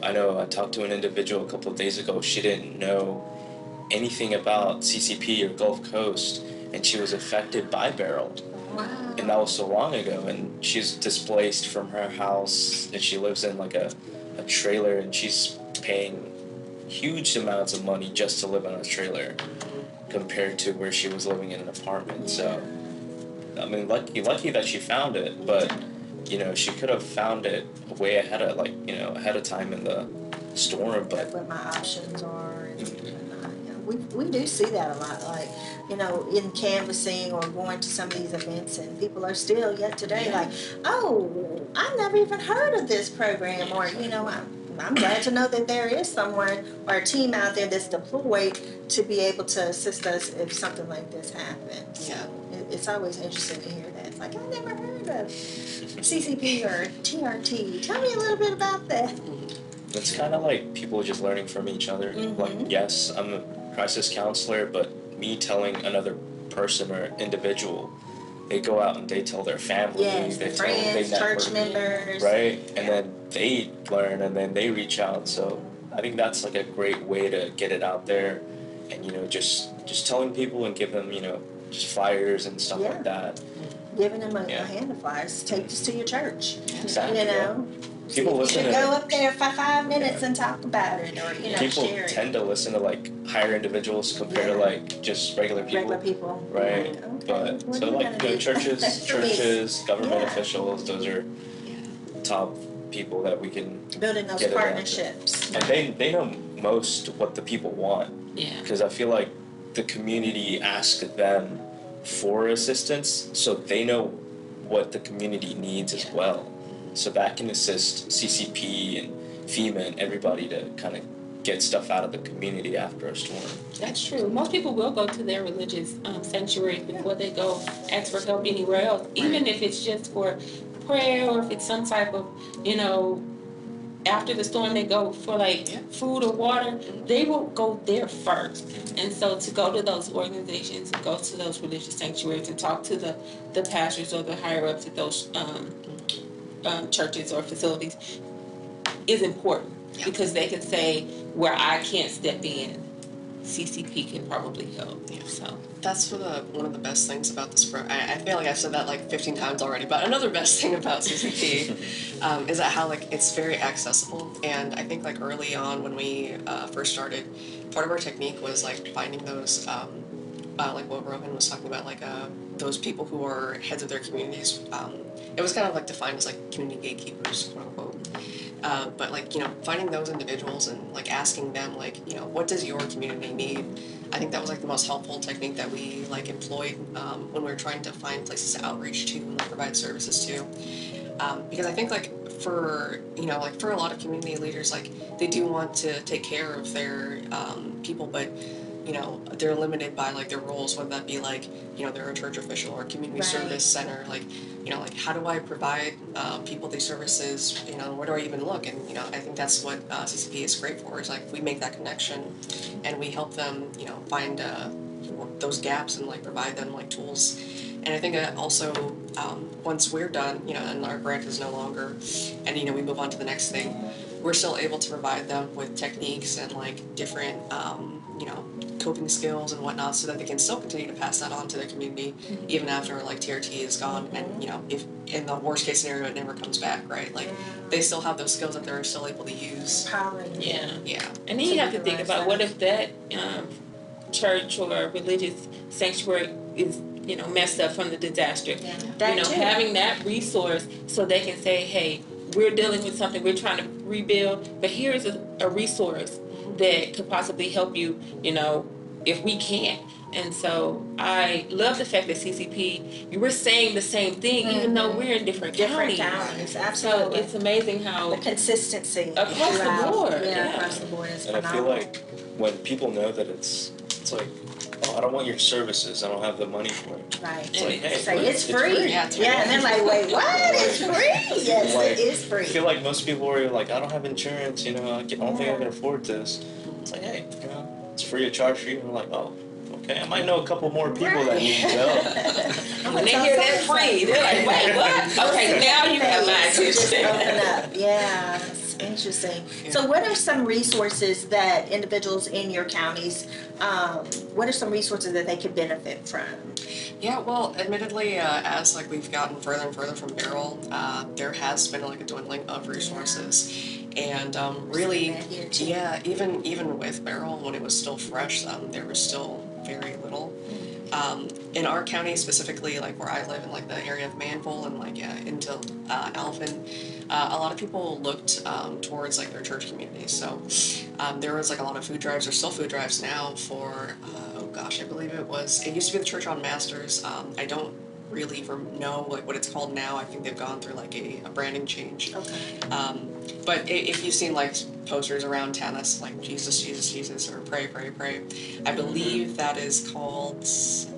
I know I talked to an individual a couple of days ago. She didn't know anything about CCP or Gulf Coast, and she was affected by Beryl. Wow. And that was so long ago, and she's displaced from her house, and she lives in like a trailer, and she's paying huge amounts of money just to live in a trailer compared to where she was living in an apartment. So I mean, lucky that she found it, but she could have found it way ahead of time in the storm. But what my options are and we do see that a lot, like in canvassing or going to some of these events, and people are still yet today like, oh, I never even heard of this program, or I'm glad to know that there is someone or a team out there that's deployed to be able to assist us if something like this happens. Yeah. It's always interesting to hear that. It's like, I never heard of CCP or TRT. Tell me a little bit about that. It's kind of like people just learning from each other. Like, yes, I'm a crisis counselor, but me telling another person or individual, they go out and they tell their family, they friends, tell, church members, right? And then they learn, and then they reach out. So I think that's like a great way to get it out there, and just telling people and give them just flyers and stuff like that. Giving them a hand of flyers. Take this to your church. Exactly. People listen. You should go up there for 5 minutes and talk about it, or people share it. tend to listen to like higher individuals compared to like just regular people. Right. Okay. But so like churches, government officials, those are top people that we can building those partnerships. And they know most what the people want. Yeah. Because I feel like the community asks them for assistance, so they know what the community needs as well. So that can assist CCP and FEMA and everybody to kind of get stuff out of the community after a storm. That's true. Most people will go to their religious sanctuaries before they go ask for help anywhere else, even if it's just for prayer or if it's some type of, after the storm they go for like food or water, they will go there first. And so to go to those organizations and go to those religious sanctuaries and talk to the pastors or the higher ups at those churches or facilities is important because they can say, where I can't step in, CCP can probably help. So that's one of the best things about this program. I feel like I've said that like 15 times already, but another best thing about CCP is that how like it's very accessible. And I think like early on when we first started, part of our technique was like finding those like what Rohin was talking about, like those people who are heads of their communities. It was kind of like defined as like community gatekeepers, quote unquote. But like, finding those individuals and like asking them like, what does your community need? I think that was like the most helpful technique that we like employed when we were trying to find places to outreach to and provide services to. Because I think like for for a lot of community leaders, like they do want to take care of their people, but they're limited by like their roles, whether that be like they're a church official or a community Right. service center, like like how do I provide people these services, where do I even look? And I think that's what CCP is great for, is like we make that connection and we help them find those gaps and like provide them like tools. And I think also once we're done, and our grant is no longer, and we move on to the next thing, we're still able to provide them with techniques and like different coping skills and whatnot, so that they can still continue to pass that on to their community even after like TRT is gone. And if in the worst case scenario it never comes back, right? Like they still have those skills that they're still able to use. Yeah. Yeah. And then you have to think about what if that church or religious sanctuary is messed up from the disaster. That too. Having that resource so they can say, hey, we're dealing with something, we're trying to rebuild, but here's a resource that could possibly help you, if we can't. And so I love the fact that CCP, you were saying the same thing, even though we're in different counties. Absolutely. So it's amazing how the consistency across the board. Yeah, across the board is And I feel phenomenal. like when people know that it's like, oh, I don't want your services, I don't have the money for it. Right. It's like, hey, Say look, it's free. Yeah, it's free. And they're like, wait, what? It's free? Yes, Like, it is free. I feel like most people are like, I don't have insurance, I don't think I can afford this. It's like, hey, it's free of charge for you. And we're like, oh, okay, I might know a couple more people that need help. When they hear that free, they're like, wait, what? Okay, now you have my Just attention. open up. Yeah, it's interesting. So what are some resources that individuals in your counties, what are some resources that they could benefit from? Yeah, well, admittedly, as like we've gotten further and further from Beryl, there has been like a dwindling of resources, and really, Seen that here, too. yeah, even with Beryl when it was still fresh, there was still very little. In our county specifically, like where I live in like the area of Manville and like into Alvin, a lot of people looked towards like their church communities. So there was like a lot of food drives. There's still food drives now for oh gosh, I believe it used to be the Church on Masters. I don't really know like what it's called now. I think they've gone through like a branding change. Okay. But if you've seen like posters around town that's like Jesus, Jesus, Jesus, or pray, pray, pray, I believe that is called,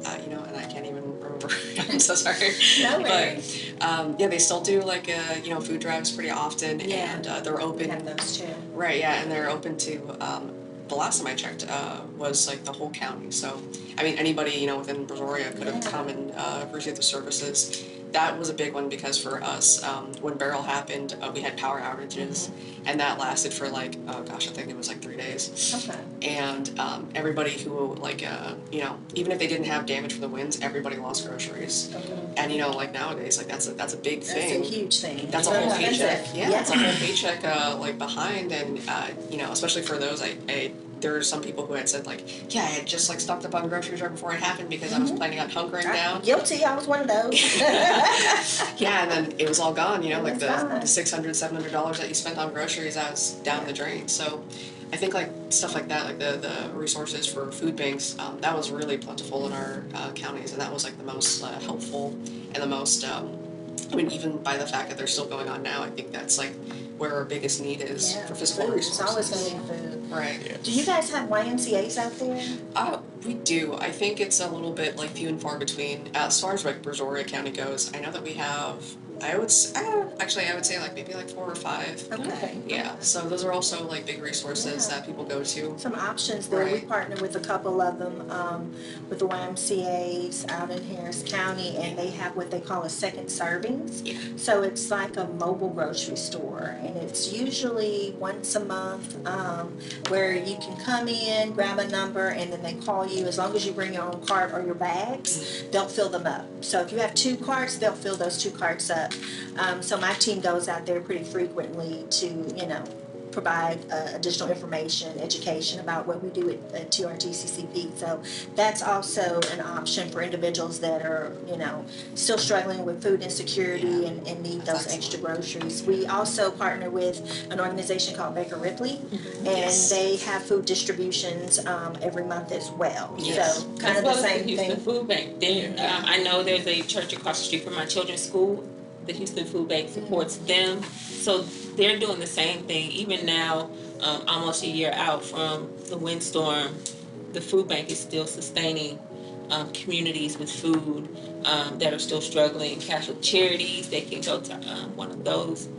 and I can't even remember. I'm so sorry. No worries. But yeah, they still do like food drives pretty often, Yeah. and they're open. We have those too. Right, yeah, and they're open to. The last time I checked was like the whole county. So I mean, anybody within Brazoria could have come and received the services. That was a big one because for us, when Beryl happened, we had power outages, and that lasted for like, oh gosh, I think it was like 3 days. Okay. And everybody who like, even if they didn't have damage from the winds, everybody lost groceries. Okay. And like nowadays, like that's a big thing. That's a huge thing. That's a Very whole paycheck. expensive. Yeah, that's a whole paycheck like behind, and especially for those, there were some people who had said like, yeah, I had just like stocked up on groceries right before it happened because I was planning on hunkering down. Guilty, I was one of those. Yeah, and then it was all gone, like It's the gone. $600, $700 that you spent on groceries, that was down the drain. So I think like stuff like that, like the resources for food banks, that was really plentiful in our counties, and that was like the most helpful and the most, even by the fact that they're still going on now, I think that's like where our biggest need is for physical food. resources. It's always going to be food. Right. Yeah. Do you guys have YMCA's out there? We do. I think it's a little bit like few and far between. As far as like Brazoria County goes, I know that we have. I would say like maybe like 4 or 5. Okay. Yeah. So those are also like big resources that people go to. Some options there. We Right. partner with a couple of them, with the YMCA's out in Harris County, and they have what they call a second servings. Yeah. So it's like a mobile grocery store, and it's usually once a month, where you can come in, grab a number, and then they call you. As long as you bring your own cart or your bags, they'll fill them up. So if you have 2 carts, they'll fill those 2 carts up. So my team goes out there pretty frequently to, provide additional information, education about what we do at TRTCCP. So that's also an option for individuals that are, still struggling with food insecurity and need That's those extra excellent. groceries. We also partner with an organization called Baker Ripley, and Yes. they have food distributions every month as well. Yes. So kind As of well the as the same Houston thing. Food Bank. There, I know there's a church across the street from my children's school. The Houston Food Bank supports them, so they're doing the same thing. Even now, almost a year out from the windstorm, the food bank is still sustaining communities with food that are still struggling. Catholic Charities, they can go to one of those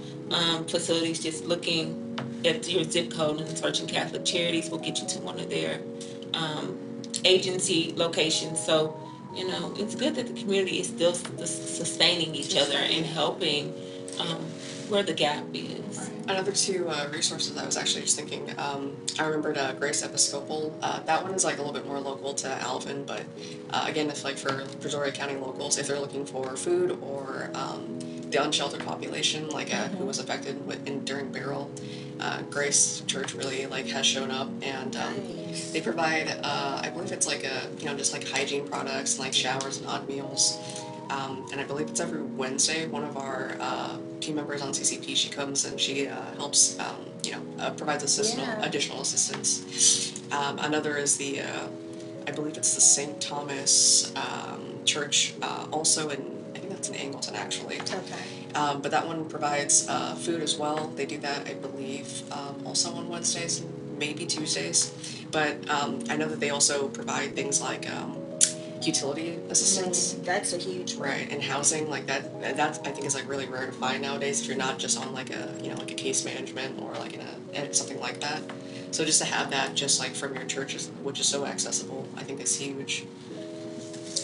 facilities. Just looking at your zip code and searching Catholic Charities will get you to one of their um, agency locations. So, it's good that the community is still sustaining each other and helping where the gap is. Another two resources I was actually just thinking, I remembered Grace Episcopal. That one is like a little bit more local to Alvin, but again, if like for Brazoria County locals, if they're looking for food or the unsheltered population, like who was affected during Beryl, Grace Church really like has shown up, and Nice. they provide, I believe it's like just like hygiene products, and like showers and hot meals. And I believe it's every Wednesday. One of our team members on CCP, she comes and she helps, provides additional assistance. Another is the, I believe it's the St. Thomas Church, also I think that's in Angleton actually. Okay. But that one provides food as well. They do that, I believe, also on Wednesdays and maybe Tuesdays. But I know that they also provide things like utility assistance. That's a huge one. Right, and housing like that. That I think is like really rare to find nowadays. If you're not just on like a case management or like something like that. So just to have that just like from your church, which is so accessible, I think is huge.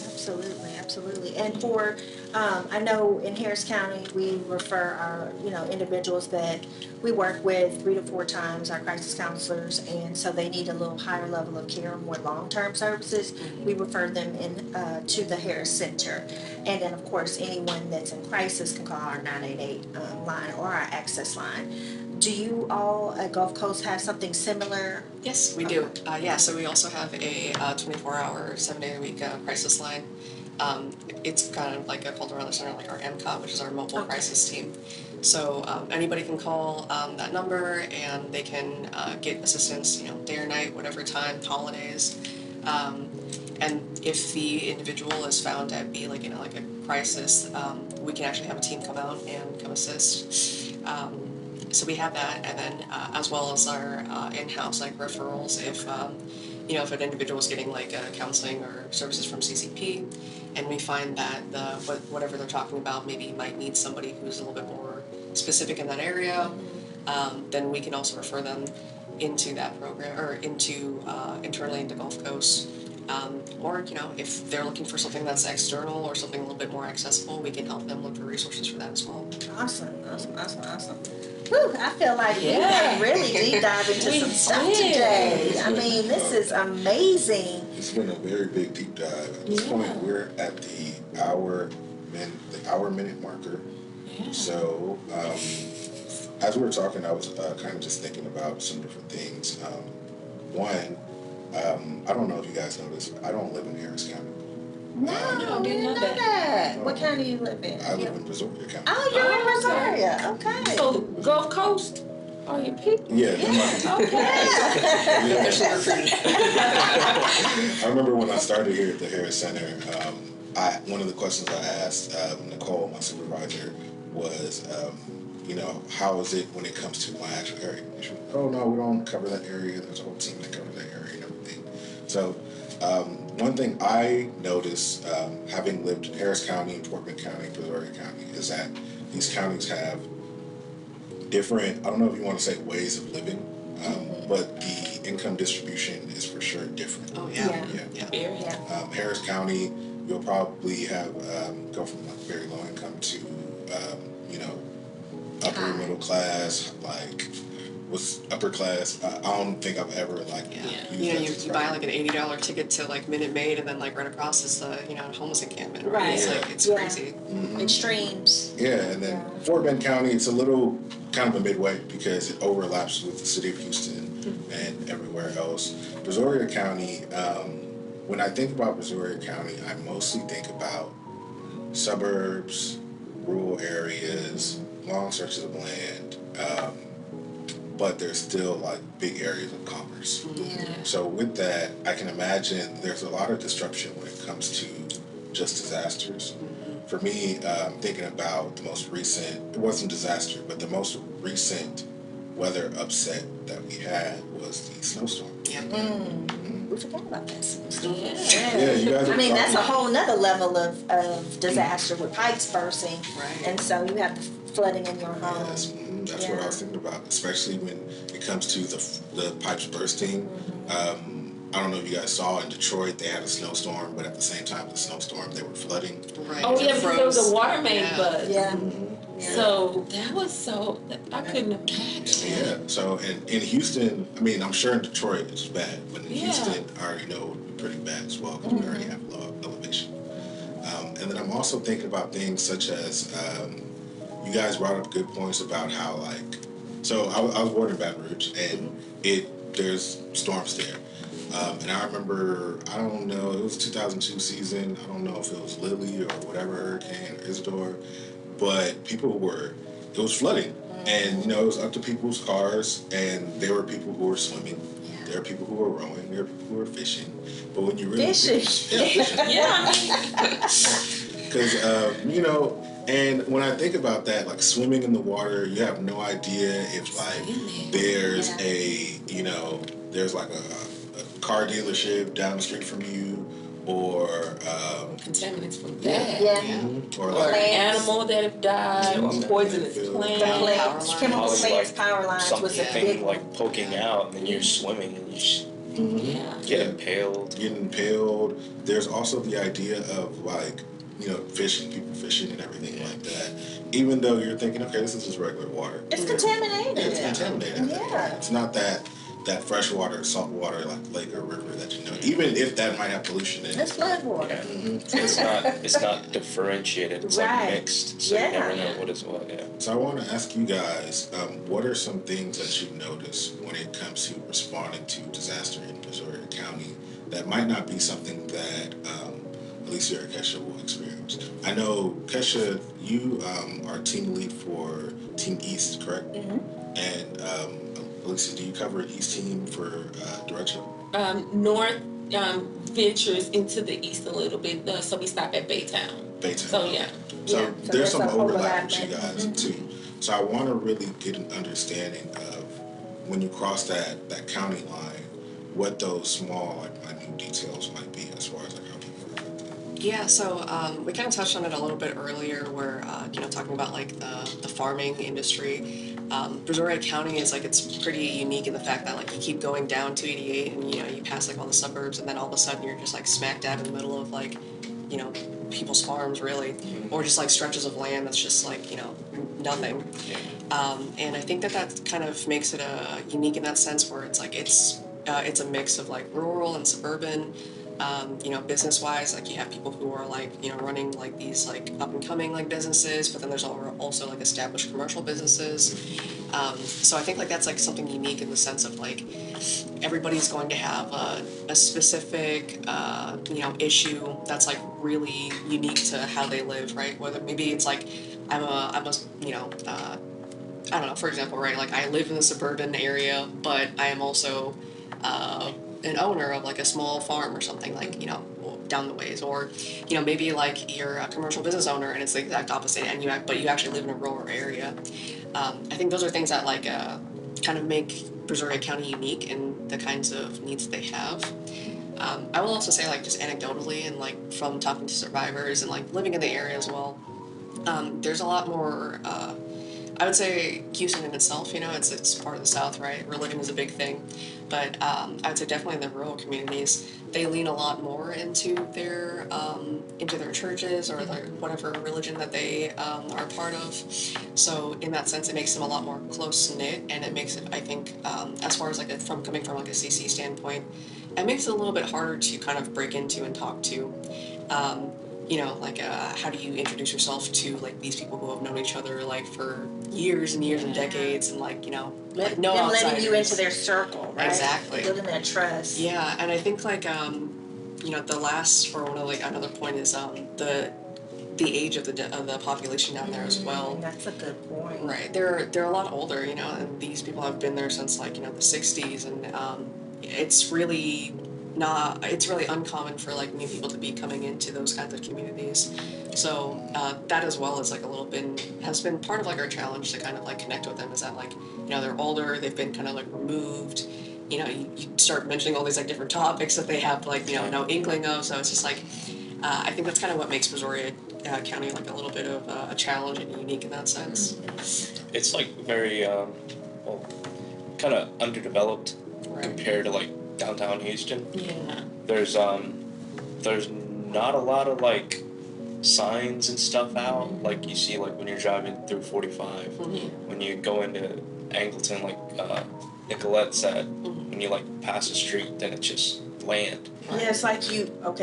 Absolutely, absolutely. And for, I know in Harris County, we refer our, individuals that we work with 3 to 4 times, our crisis counselors, and so they need a little higher level of care, more long-term services. We refer them in to the Harris Center. And then, of course, anyone that's in crisis can call our 988 line or our access line. Do you all at Gulf Coast have something similar? Yes, we do. Yeah, so we also have a 24-hour, 7-day-a-week crisis line. It's kind of like called around the center, like our MCOT, which is our mobile crisis team. So anybody can call that number and they can get assistance, day or night, whatever time, holidays. And if the individual is found to be like a crisis, we can actually have a team come out and come assist. So we have that, and then as well as our in-house like referrals. If an individual is getting like counseling or services from CCP, and we find that whatever they're talking about maybe might need somebody who's a little bit more specific in that area, then we can also refer them into that program or internally into Gulf Coast. Or if they're looking for something that's external or something a little bit more accessible, we can help them look for resources for that as well. Awesome. Whew, I feel like we can really deep dive into some stuff today. I mean, this is amazing. It's been a very big deep dive. At this point, we're at the hour minute marker. Yeah. So, as we were talking, I was kind of just thinking about some different things. One, I don't know if you guys know this, I don't live in Harris County. No, didn't know that. What county do you live in? I live in Brazoria County. Oh, you're in Brazoria. Okay. So Gulf Coast are your people? Yeah, they're my people. I remember when I started here at the Harris Center, one of the questions I asked Nicole, my supervisor, was, how is it when it comes to my actual area? She went, oh no, we don't cover that area. There's a whole team that covers that area and everything. So one thing I noticed, having lived in Harris County, Portland County, Brazoria County, is that these counties have different, I don't know if you want to say ways of living, but the income distribution is for sure different. Oh yeah. Yeah. Harris County, you'll probably have go from like very low income to upper middle class, like was upper class. I don't think I've ever you buy like an $80 ticket to like Minute Maid, and then like right across is the homeless encampment. Right. It's like it's crazy. Extremes. Yeah, and then Fort Bend County, it's a little kind of a midway because it overlaps with the city of Houston and everywhere else. Brazoria County, when I think about Brazoria County, I mostly think about suburbs, rural areas, long stretches of land, but there's still like big areas of commerce. Yeah. So with that, I can imagine there's a lot of disruption when it comes to just disasters. For me, thinking about the most recent, it wasn't disaster, but the most recent weather upset that we had was the snowstorm. We forgot about this. Yeah, you guys. I mean, that's a whole nother level of disaster with pipes bursting. Right. And so you have the flooding in your home. Yes, that's what I was thinking about, especially when it comes to the pipes bursting. I don't know if you guys saw in Detroit, they had a snowstorm, but at the same time, the snowstorm, they were flooding. Right. Oh yeah, It because there was froze. a water main Yeah. bust. Yeah. So that was so I couldn't imagine. Yeah, so in Houston, I mean, I'm sure in Detroit it's bad, but in Yeah. Houston, I already know it would be pretty bad as well because we already have low elevation. And then I'm also thinking about things such as you guys brought up good points about how like, so I was born in Baton Rouge and there's storms there. And I remember, I don't know, it was 2002 season. I don't know if it was Lily or whatever hurricane or Isidore, but it was flooding. And, you know, it was up to people's cars, and there were people who were swimming. There were people who were rowing. There were people who were fishing. But when you really Fishing. fishing. Yeah. Because, you know, and when I think about that, like swimming in the water, you have no idea if like there's there's like a car dealership down the street from you, or Contaminants from that. or Or like an animal that have died, or poisonous plants. Plants, chemical Probably plants, like power lines was a big something one. like poking out, and then you're swimming and you just Yeah. get impaled. getting impaled. There's also the idea of like, you know, fishing, people fishing and everything like that. Even though you're thinking, okay, this is just regular water. It's contaminated. It's contaminated. Yeah. It's not that fresh water, salt water like lake or river that you know. Even if that might have pollution in It's it. flood water. It's not differentiated. It's Right. like mixed, so Yeah. you never know what is what. Yeah. So I want to ask you guys, what are some things that you notice when it comes to responding to disaster in Brazoria County that might not be something that Alessia or Kesha will experience? I know, Kesha, you are team lead for Team East, correct? And Alessia, do you cover East team for direction? North ventures into the east a little bit, so we stop at Baytown. Baytown. So yeah. So Yeah, so there's there's some some overlap with you overlap guys too. So I want to really get an understanding of when you cross that county line, what those small like minute details might be as far as like how people are affected. Yeah, so we kind of touched on it a little bit earlier, where talking about like the farming industry. Brazoria County is like, it's pretty unique in the fact that like you keep going down 288 and you pass like all the suburbs, and then all of a sudden you're just like smack dab in the middle of like people's farms really, or just like stretches of land that's just like nothing. And I think that kind of makes it unique in that sense, where it's like it's a mix of like rural and suburban. Business wise, like you have people who are like, running like these like up and coming like businesses, but then there's also like established commercial businesses. So I think like that's like something unique in the sense of like everybody's going to have a specific, issue that's like really unique to how they live, right? Whether maybe it's like I'm a I don't know, for example, right? Like I live in the suburban area, but I am also an owner of like a small farm or something, like down the ways, or maybe like you're a commercial business owner and it's the exact opposite, and but you actually live in a rural area. I think those are things that like kind of make Brazoria County unique in the kinds of needs they have. I will also say, like, just anecdotally and like from talking to survivors and like living in the area as well, there's a lot more. I would say Houston in itself, it's part of the South, right? Religion is a big thing, but I would say definitely in the rural communities, they lean a lot more into their churches or their whatever religion that they are a part of. So in that sense, it makes them a lot more close knit, and it makes it, I think, as far as like coming from like a CC standpoint, it makes it a little bit harder to kind of break into and talk to. you know, like how do you introduce yourself to like these people who have known each other like for years and years and decades, and like, you know, like no them outsiders. letting you into their circle, right? Exactly. Building that trust. Yeah, and I think like you know, the last, or one of like another point is the age of the population down there as well. That's a good point. Right, they're a lot older, you know, and these people have been there since like, you know, the '60s, and it's really it's really uncommon for like new people to be coming into those kinds of communities. So that as well is like a little bit has been part of like our challenge to kind of like connect with them, is that like, you know, they're older, they've been kind of like removed. You know, you start mentioning all these like different topics that they have like, you know, no inkling of. So it's just like, I think that's kind of what makes Brazoria County like a little bit of a challenge and unique in that sense. It's like very, well, kind of underdeveloped compared to like downtown Houston. Yeah. There's not a lot of like signs and stuff out like you see like when you're driving through 45. When you go into Angleton, like Nicolette said, when you like pass the street, then it's just land. Yeah, it's like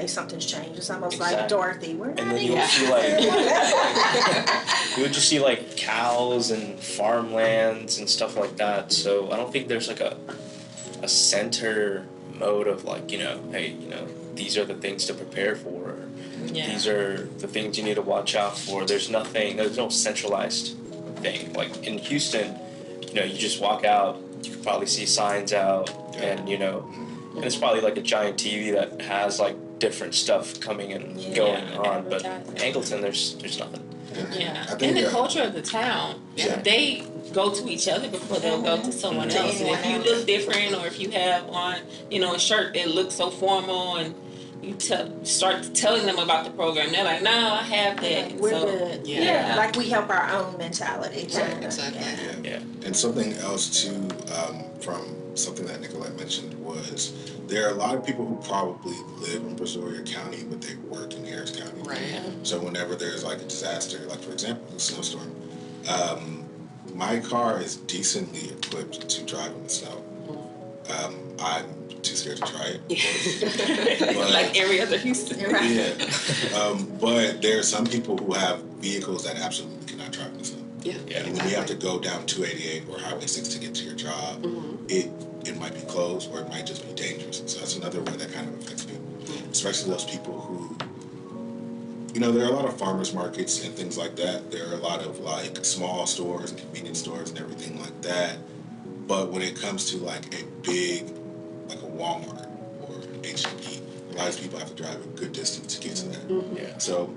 something's changed. It's almost like Exactly. Dorothy. We're And not then in you would here. see like you would just see like cows and farmlands and stuff like that. So I don't think there's like a center mode of like, you know, hey, you know, these are the things to prepare for. These are the things you need to watch out for. There's no centralized thing. Like in Houston, you know, you just walk out, you could probably see signs out, and you know, and it's probably like a giant TV that has like different stuff coming and going on. But Angleton, there's nothing. Yeah, I think, and the culture of the town, they go to each other before they'll go to someone else. And if you look different, or if you have on, you know, a shirt that looks so formal, and you start telling them about the program, they're like, "No, I have that." We're So, good. Yeah. Like we help our own mentality. Right, exactly. Yeah. And something else too, from something that Nicolette mentioned, was there are a lot of people who probably live in Brazoria County, but they work in Harris County. Right. So whenever there's like a disaster, like for example, a snowstorm, my car is decently equipped to drive in the snow. I'm too scared to try it. But, like every other Houston. yeah. But there are some people who have vehicles that absolutely cannot drive in the snow. Yeah. And when you have to go down 288 or Highway 6 to get to your job, it might be closed or it might just be dangerous. So that's another way that kind of affects people, especially those people who, you know, there are a lot of farmers markets and things like that. There are a lot of like small stores and convenience stores and everything like that. But when it comes to like a big, like a Walmart or H-E-B, a lot of people have to drive a good distance to get to that. Yeah. So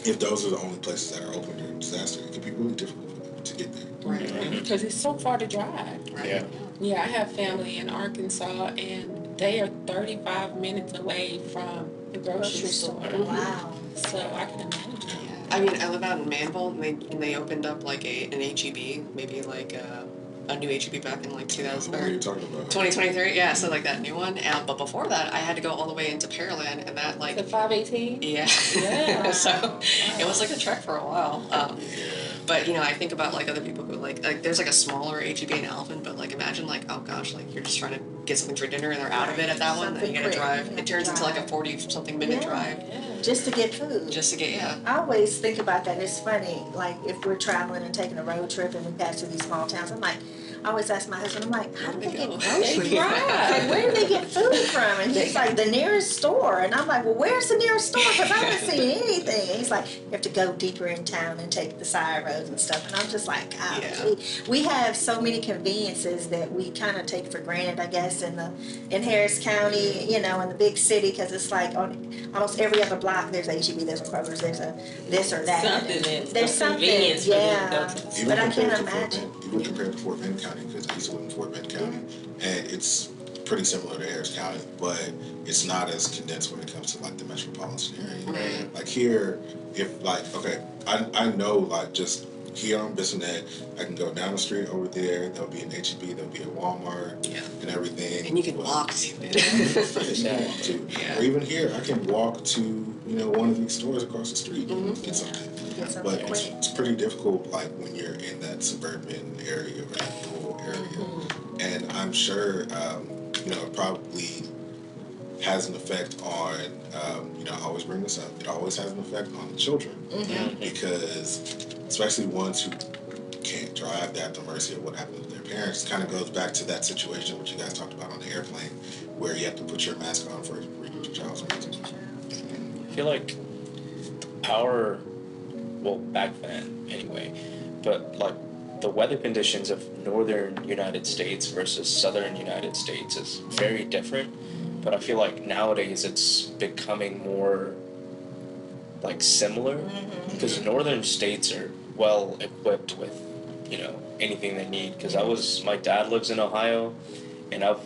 if those are the only places that are open during disaster, it can be really difficult for them to get there. Right. Because it's so far to drive. Right. Yeah. Yeah, I have family in Arkansas, and they are 35 minutes away from the grocery store. Wow. So I can imagine. I mean, I live out in Manville, and they opened up like an HEB, maybe like a new HEB back in like 2000 What are you or talking about? 2023. Yeah, so like that new one. But before that, I had to go all the way into Pearland, and that like The 518? yeah. Yeah. So it was like a trek for a while. But you know, I think about like other people who like there's like a smaller HEB in Alvin, but like imagine like, oh gosh, like you're just trying to get something for dinner and they're out of it at that one, and Something you gotta quick. drive. You have It to turns into like a drive. 40-something minute drive Just to get food. just to get I always think about that. It's funny, like if we're traveling and taking a road trip and we pass through these small towns, I'm like, I always ask my husband, I'm like, how do they get groceries? They Like, drive. where do they get food from? And he's like, the nearest store. And I'm like, well, where's the nearest store? Because I haven't seen anything. And he's like, you have to go deeper in town and take the side roads and stuff. And I'm just like, God, Yeah. we have so many conveniences that we kind of take for granted, I guess, in Harris County, you know, in the big city, because it's like on almost every other block there's a HEB, there's a Kroger's, there's a this or that. Something that's There's a something, convenience for them to go yeah. to. Even But I compared can't to Fort imagine. Bend, even compared to Fort Bend County, because I used to live in Fort Bend County, and it's pretty similar to Harris County, but it's not as condensed when it comes to like the metropolitan area. Like here, if like, okay, I know like just here on Bissonnette, I can go down the street over there, there'll be an HEB, there'll be a Walmart, and everything. and you can But- walk to it. Yes, you can walk to. Yeah. Or even here, I can walk to, you know, one of these stores across the street and get something. Get something But quick. it's pretty difficult, like when you're in that suburban area or that rural area. And I'm sure, you know, probably has an effect on, I always bring this up, it always has an effect on the children. Because, especially ones who can't drive, they're at the mercy of what happened to their parents. It kind of goes back to that situation which you guys talked about on the airplane, where you have to put your mask on for your child's music. I feel like power, well, back then anyway, but like the weather conditions of northern United States versus southern United States is very different. But I feel like nowadays it's becoming more like similar, because northern states are well equipped with, anything they need. Because my dad lives in Ohio, and I've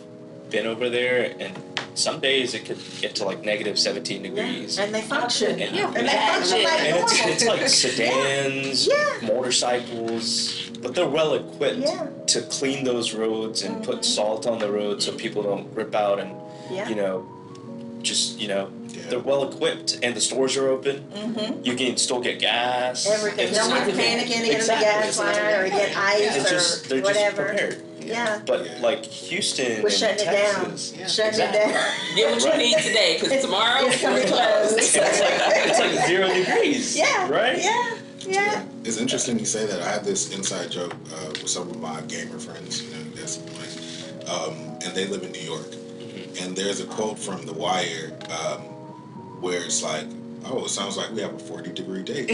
been over there, and some days it could get to like negative 17 degrees. And they function. And, And they function like and normal. it's like sedans, Yeah. motorcycles, but they're well equipped to clean those roads and put salt on the road so people don't rip out and, they're well equipped, and the stores are open. You can still get gas. Everything. No one's panicking to get in the gas line or get ice They're whatever. just prepared. Yeah. But like Houston We're and shutting Texas, it down. Shutting it down. Get what you need today, because tomorrow It's coming we're close. it's like 0 degrees. Yeah. Right? Yeah. It's interesting you say that. I have this inside joke with some of my gamer friends, and they live in New York. And there's a quote from The Wire where it's like, oh, it sounds like we have a 40-degree day. And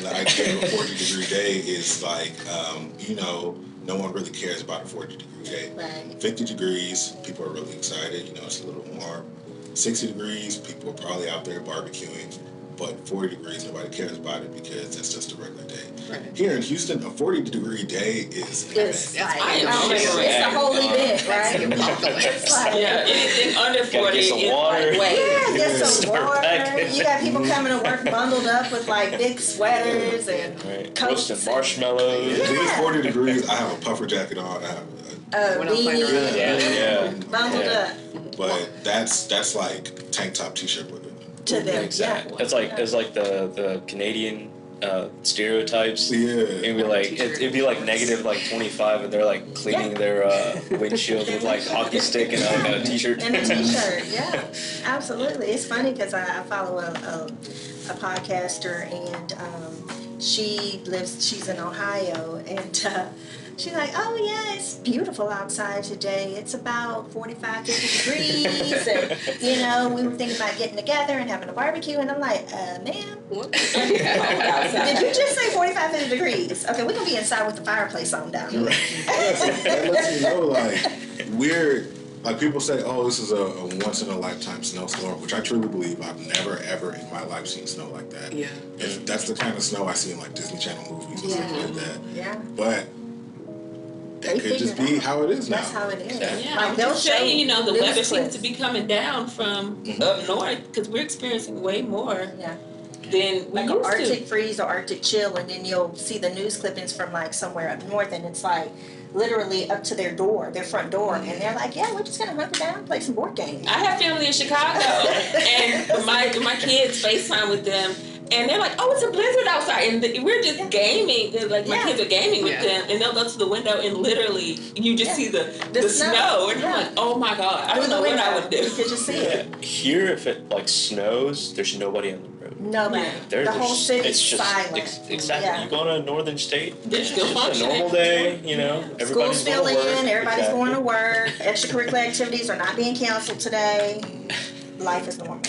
the idea of a 40-degree day is like, no one really cares about a 40-degree day. Right. 50 degrees, people are really excited. It's a little warm. 60 degrees, people are probably out there barbecuing. But 40 degrees, nobody cares about it because it's just a regular day. Right. Here in Houston, a 40-degree day is an It's event. it's a whole event, right? It's like, anything under 40 Gotta get some is water. like, wait. get some Start water. packing. You got people coming to work bundled up with like big sweaters and Right. coats. Roasting marshmallows. If it's 40 degrees, I have a puffer jacket on. I have When I'm playing around. beanie, bundled yeah. up But that's like tank top t-shirt with it. to them. Exactly. It's like the Canadian stereotypes. Yeah. It'd be like it'd be like negative like 25, and they're like cleaning their windshield with like hockey stick and a t-shirt. And a t-shirt, yeah, absolutely. It's funny because I follow a podcaster, and she's in Ohio, and she's like, oh yeah, it's beautiful outside today. It's about 45, 50 degrees, and we were thinking about getting together and having a barbecue, and I'm like, ma'am, What? did you just say 45, 50 degrees? Okay, we're gonna be inside with the fireplace on down here. That lets you know, like people say, oh, this is a once in a lifetime snowstorm, which I truly believe. I've never ever in my life seen snow like that. Yeah. If that's the kind of snow I see in like Disney Channel movies or something like that. Yeah. but They it could just figure it be out. how it is now. That's how it is. Yeah. Yeah, Like, I'm they'll just show saying, the news weather clips. seems to be coming down from up north, because we're experiencing way more Yeah. than we Like an used Arctic to. freeze or Arctic chill, and then you'll see the news clippings from like somewhere up north, and it's like literally up to their front door, and they're like, yeah, we're just gonna hunker down, play some board games. I have family in Chicago, and my kids FaceTime with them, and they're like, "Oh, it's a blizzard outside," and we're just gaming. Like my kids are gaming with them, and they'll go to the window, and literally you just see the snow, and I'm like, "Oh my god, I don't know what I would do." You could just see it. Here, if it like snows, there's nobody on the road. Nobody. Yeah. The whole city's it's just silent. exactly. Yeah. You go to a northern state, They're still it's just a functioning. normal day. School's Everybody's still going to work. in, everybody's Exactly. going to work, extracurricular activities are not being canceled today. Life is normal.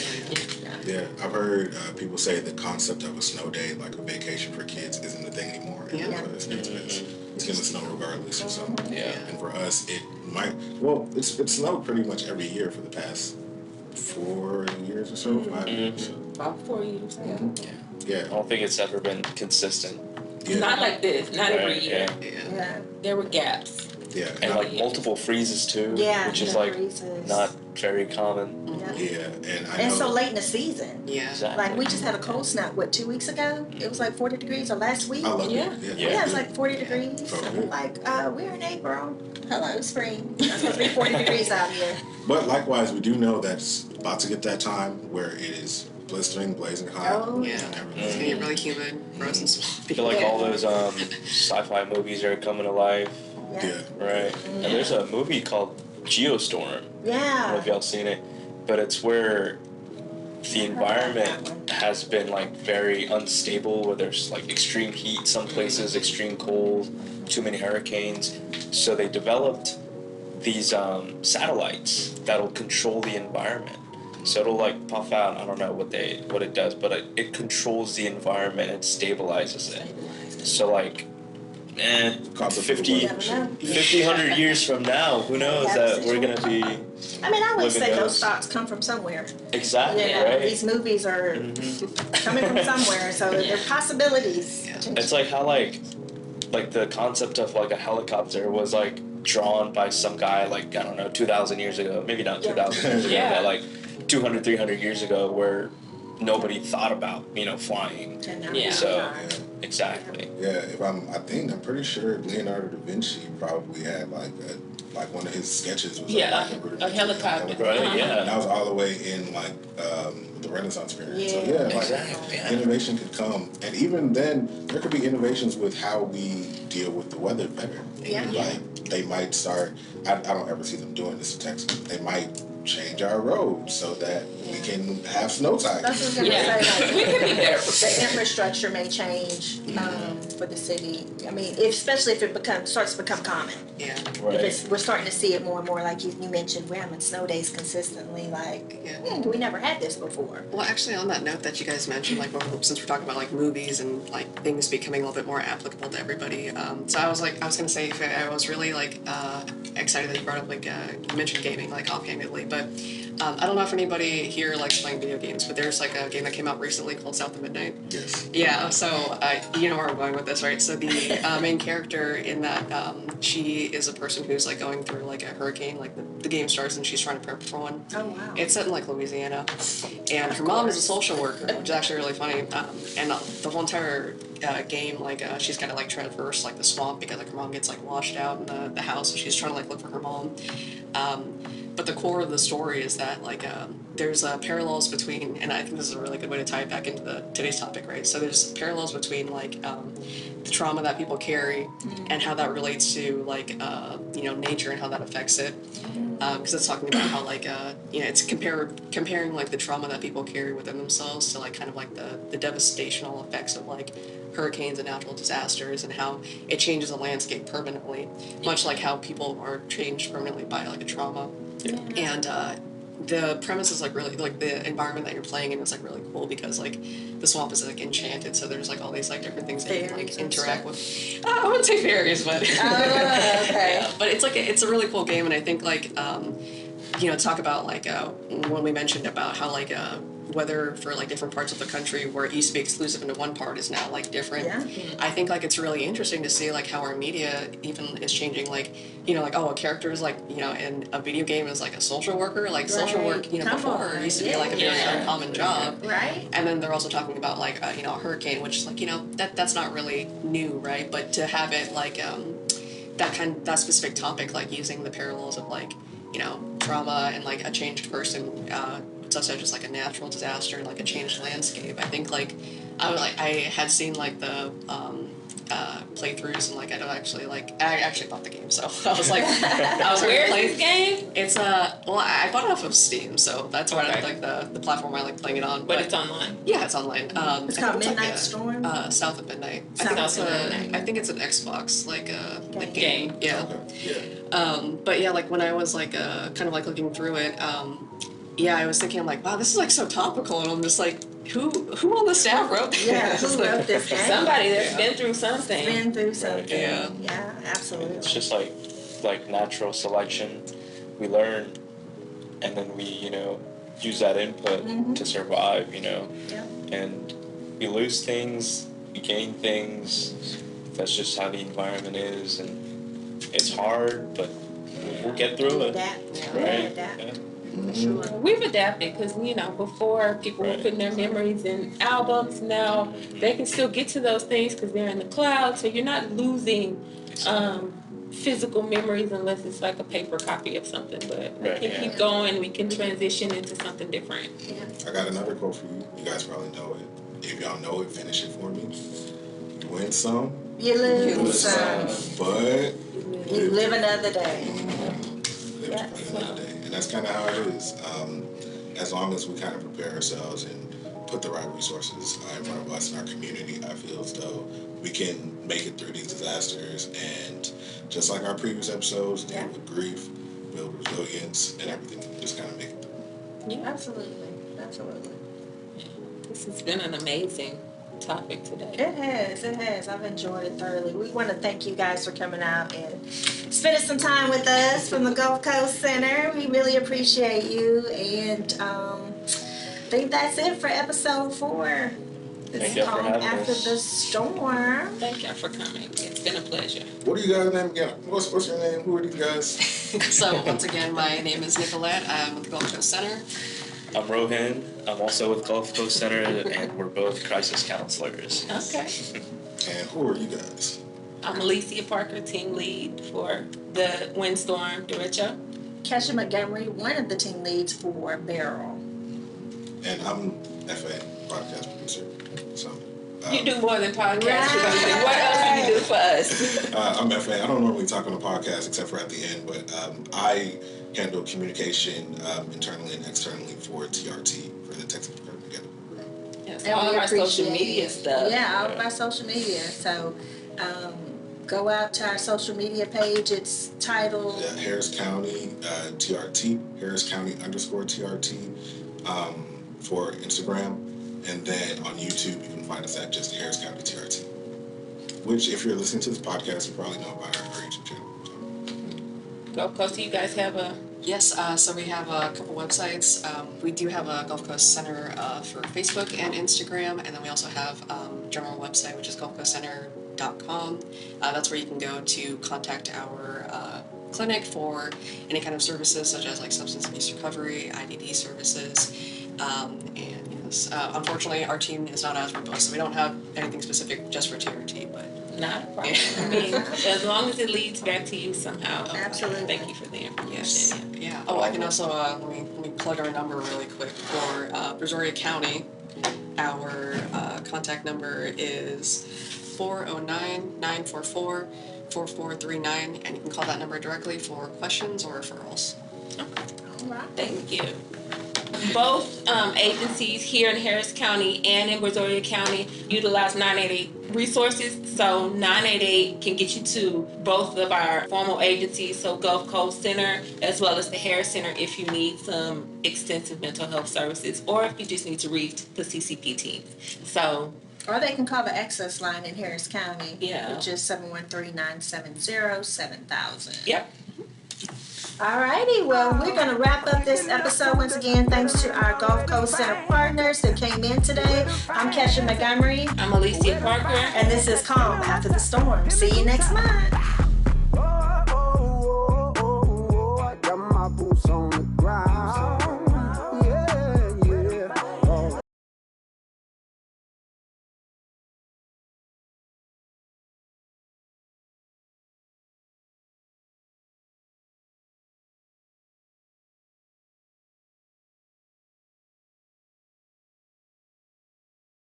Yeah, I've heard people say the concept of a snow day, like a vacation for kids, isn't a thing anymore. Yeah. It's going to snow regardless of something. Yeah. And for us, it might. It's snowed pretty much every year for the past 4 years or so, 5 years. So, About 4 years. Yeah. I yeah. don't think it's ever been consistent. Yeah. Not like this. Not every Right, year. yeah. Yeah. There were gaps. Yeah. And like multiple freezes too, Yeah, which is the like freezes. not very common. Yeah. Yeah, and I And know. so late in the season. Yeah. Exactly. Like we just had a cold snap, 2 weeks ago? It was like 40 degrees, or last week? I love Yeah. it. Yeah, it's like 40 degrees. Oh, I'm good. like, we're in April. Hello, spring. It's supposed to be 40 degrees out here. But likewise, we do know that it's about to get that time where it is blistering, blazing hot. Oh, Yeah. and everything. It's gonna get really humid, frozen I swampy. feel like all those sci-fi movies are coming to life, Yeah. Yeah. right? And there's a movie called Geostorm. I don't know Yeah. if y'all seen it, but it's where the environment has been like very unstable, where there's like extreme heat some places, extreme cold, too many hurricanes. So they developed these satellites that'll control the environment. So it'll like puff out. I don't know what it does, but it controls the environment and stabilizes it. So like, Concept of 50, weather. 50, 100 years from now, who knows that we're gonna be I mean, I would say living those those. thoughts come from somewhere. Exactly, You know, right? these movies are coming from somewhere, so there are possibilities. It's like how like the concept of like a helicopter was like drawn by some guy like, I don't know, 2,000 years ago, maybe not 2,000 years ago, Yeah. but like 200, 300 years ago, where nobody thought about, flying. And now Yeah. we So are. exactly. Yeah, I'm pretty sure Leonardo da Vinci probably had like one of his sketches was Yeah, like a helicopter. Right, Uh-huh. yeah. And that was all the way in like the Renaissance period. So Yeah. yeah, like Exactly, yeah. innovation could come, and even then there could be innovations with how we deal with the weather better. Yeah. Like they might start. I don't ever see them doing this in Texas. They might change our roads so that we can have snow tires. That's what I was gonna Yeah. say. Like, We could be better the prepared. infrastructure may change for the city. I mean, especially if it starts to become common. Yeah. Right. We're starting to see it more and more. Like you mentioned, we're having snow days consistently. Like, Yeah. we never had this before. Well, actually, on that note that you guys mentioned, like, since we're talking about like movies and like things becoming a little bit more applicable to everybody, so I was gonna say, I was really like excited that you brought up like you mentioned gaming like offhandedly, but I don't know if anybody here likes playing video games, but there's like a game that came out recently called South of Midnight. Yes. Yeah, so you know where I'm going with this, right? So the main character in that, she is a person who's like going through like a hurricane, like the game starts and she's trying to prep for one. Oh wow. It's set in like Louisiana, and her mom is a social worker, which is actually really funny. And the whole entire game, like she's got to like traverse like the swamp because like her mom gets like washed out in the house, so she's trying to like look for her mom. But the core of the story is that like there's parallels between, and I think this is a really good way to tie it back into today's topic, right? So there's parallels between like the trauma that people carry and how that relates to like nature and how that affects it. Because it's talking about how like it's comparing like the trauma that people carry within themselves to like kind of like the devastational effects of like hurricanes and natural disasters, and how it changes the landscape permanently, much like how people are changed permanently by like a trauma. And the premise is like really like the environment that you're playing in is like really cool because like the swamp is like enchanted, so there's like all these like different things that you can like Fairies and interact with. I wouldn't say fairies, but Okay. yeah, but it's like it's a really cool game, and I think like talk about like when we mentioned about how like weather for like different parts of the country where it used to be exclusive into one part is now like different. Yeah. I think like it's really interesting to see like how our media even is changing, like like a character is like in a video game is like a social worker, like social work Come before on, used to be like a very yeah. uncommon job. Right. And then they're also talking about like a hurricane, which is like that's not really new, right? But to have it like that specific topic, like using the parallels of like trauma and like a changed person, such as just like a natural disaster, like a changed landscape. I think like I had seen like the playthroughs, and like I actually bought the game, so I was like I was Where's playing this game? It's I bought it off of Steam, so that's why I Okay. like the platform I like playing it on. But it's online. Yeah, it's online. It's I called think Midnight like Storm. South of Midnight. South of Midnight. I think it's an Xbox like Game. Yeah. Okay. Yeah. But yeah, like when I was like kind of like looking through it, I was thinking, I'm like, wow, this is like so topical, and I'm just like, who on the staff wrote this? Yeah, who Like, wrote this game? Somebody that's been through something. Been through something. Yeah. Yeah, absolutely. It's just like natural selection. We learn, and then we use that input to survive. Yeah. And we lose things, we gain things. That's just how the environment is, and it's hard, but we'll get through it. Adapt. Right? Adapt. Yeah. For sure. We've adapted because, before people were Right. putting their memories in albums. Now they can still get to those things because they're in the cloud. So you're not losing physical memories unless it's like a paper copy of something. But we Right, can yeah. keep going. We can transition into something different. I got another quote for you. You guys probably know it. If y'all know it, finish it for me. You win some, You lose some. but You live another day. live put Yes. at the end of the day. And that's kind of how it is. As long as we kind of prepare ourselves and put the right resources in front of us in our community, I feel as though we can make it through these disasters. And just like our previous episodes, deal with grief, build resilience, and everything. Just kind of make it through. Yeah, absolutely. Absolutely. This has been an amazing topic today. It has. I've enjoyed it thoroughly. We want to thank you guys for coming out and spending some time with us from the Gulf Coast Center. We really appreciate you. And I think that's it for episode 4. Thank you for called having After us. the Storm. Thank y'all for coming. It's been a pleasure. What are you guys' name again? What's your name? Who are these guys? So once again, my name is Nicolette. I'm with the Gulf Coast Center. I'm Rohin. I'm also with Gulf Coast Center, and we're both crisis counselors. Okay. And who are you guys? I'm Alessia Parker, team lead for the windstorm derecho. Kesha Montgomery, one of the team leads for Barrel. And I'm FA, podcast producer. So You do more than podcast. Right. What else do you do for us? I'm FA. I don't normally talk on the podcast except for at the end, but I handle communication internally and externally for TRT, for the Texans Recovering Together program. Yes, And all we of our social appreciate media it. stuff. Yeah, all of our social media. So go out to our social media page. It's titled Harris County TRT, Harris County _TRT for Instagram. And then on YouTube, you can find us at just Harris County TRT. Which, if you're listening to this podcast, you probably know about our YouTube channel. Gulf Coast, do you guys have a... Yes, so we have a couple websites. We do have a Gulf Coast Center for Facebook and Instagram, and then we also have a general website, which is gulfcoastcenter.com. That's where you can go to contact our clinic for any kind of services, such as like substance abuse recovery, IDD services, and yes, unfortunately, our team is not as robust, so we don't have anything specific just for TRT, but Not a problem. I mean, as long as it leads back to you somehow. Absolutely. Thank you for the information. yes, yeah. Oh, I can also let me plug our number really quick for Brazoria County. Our contact number is 409-944-4439, and you can call that number directly for questions or referrals. All right. Thank you. Both agencies here in Harris County and in Brazoria County utilize 988 resources. So 988 can get you to both of our formal agencies, so Gulf Coast Center as well as the Harris Center if you need some extensive mental health services or if you just need to reach the CCP team. So Or they can call the access line in Harris County, Yeah. which is 713-970-7000. Yep. Alrighty, well, we're going to wrap up this episode once again. Thanks to our Gulf Coast Center partners who came in today. I'm Kesha Montgomery, I'm Alessia Parker. and this is Calm After the Storm. See you next month.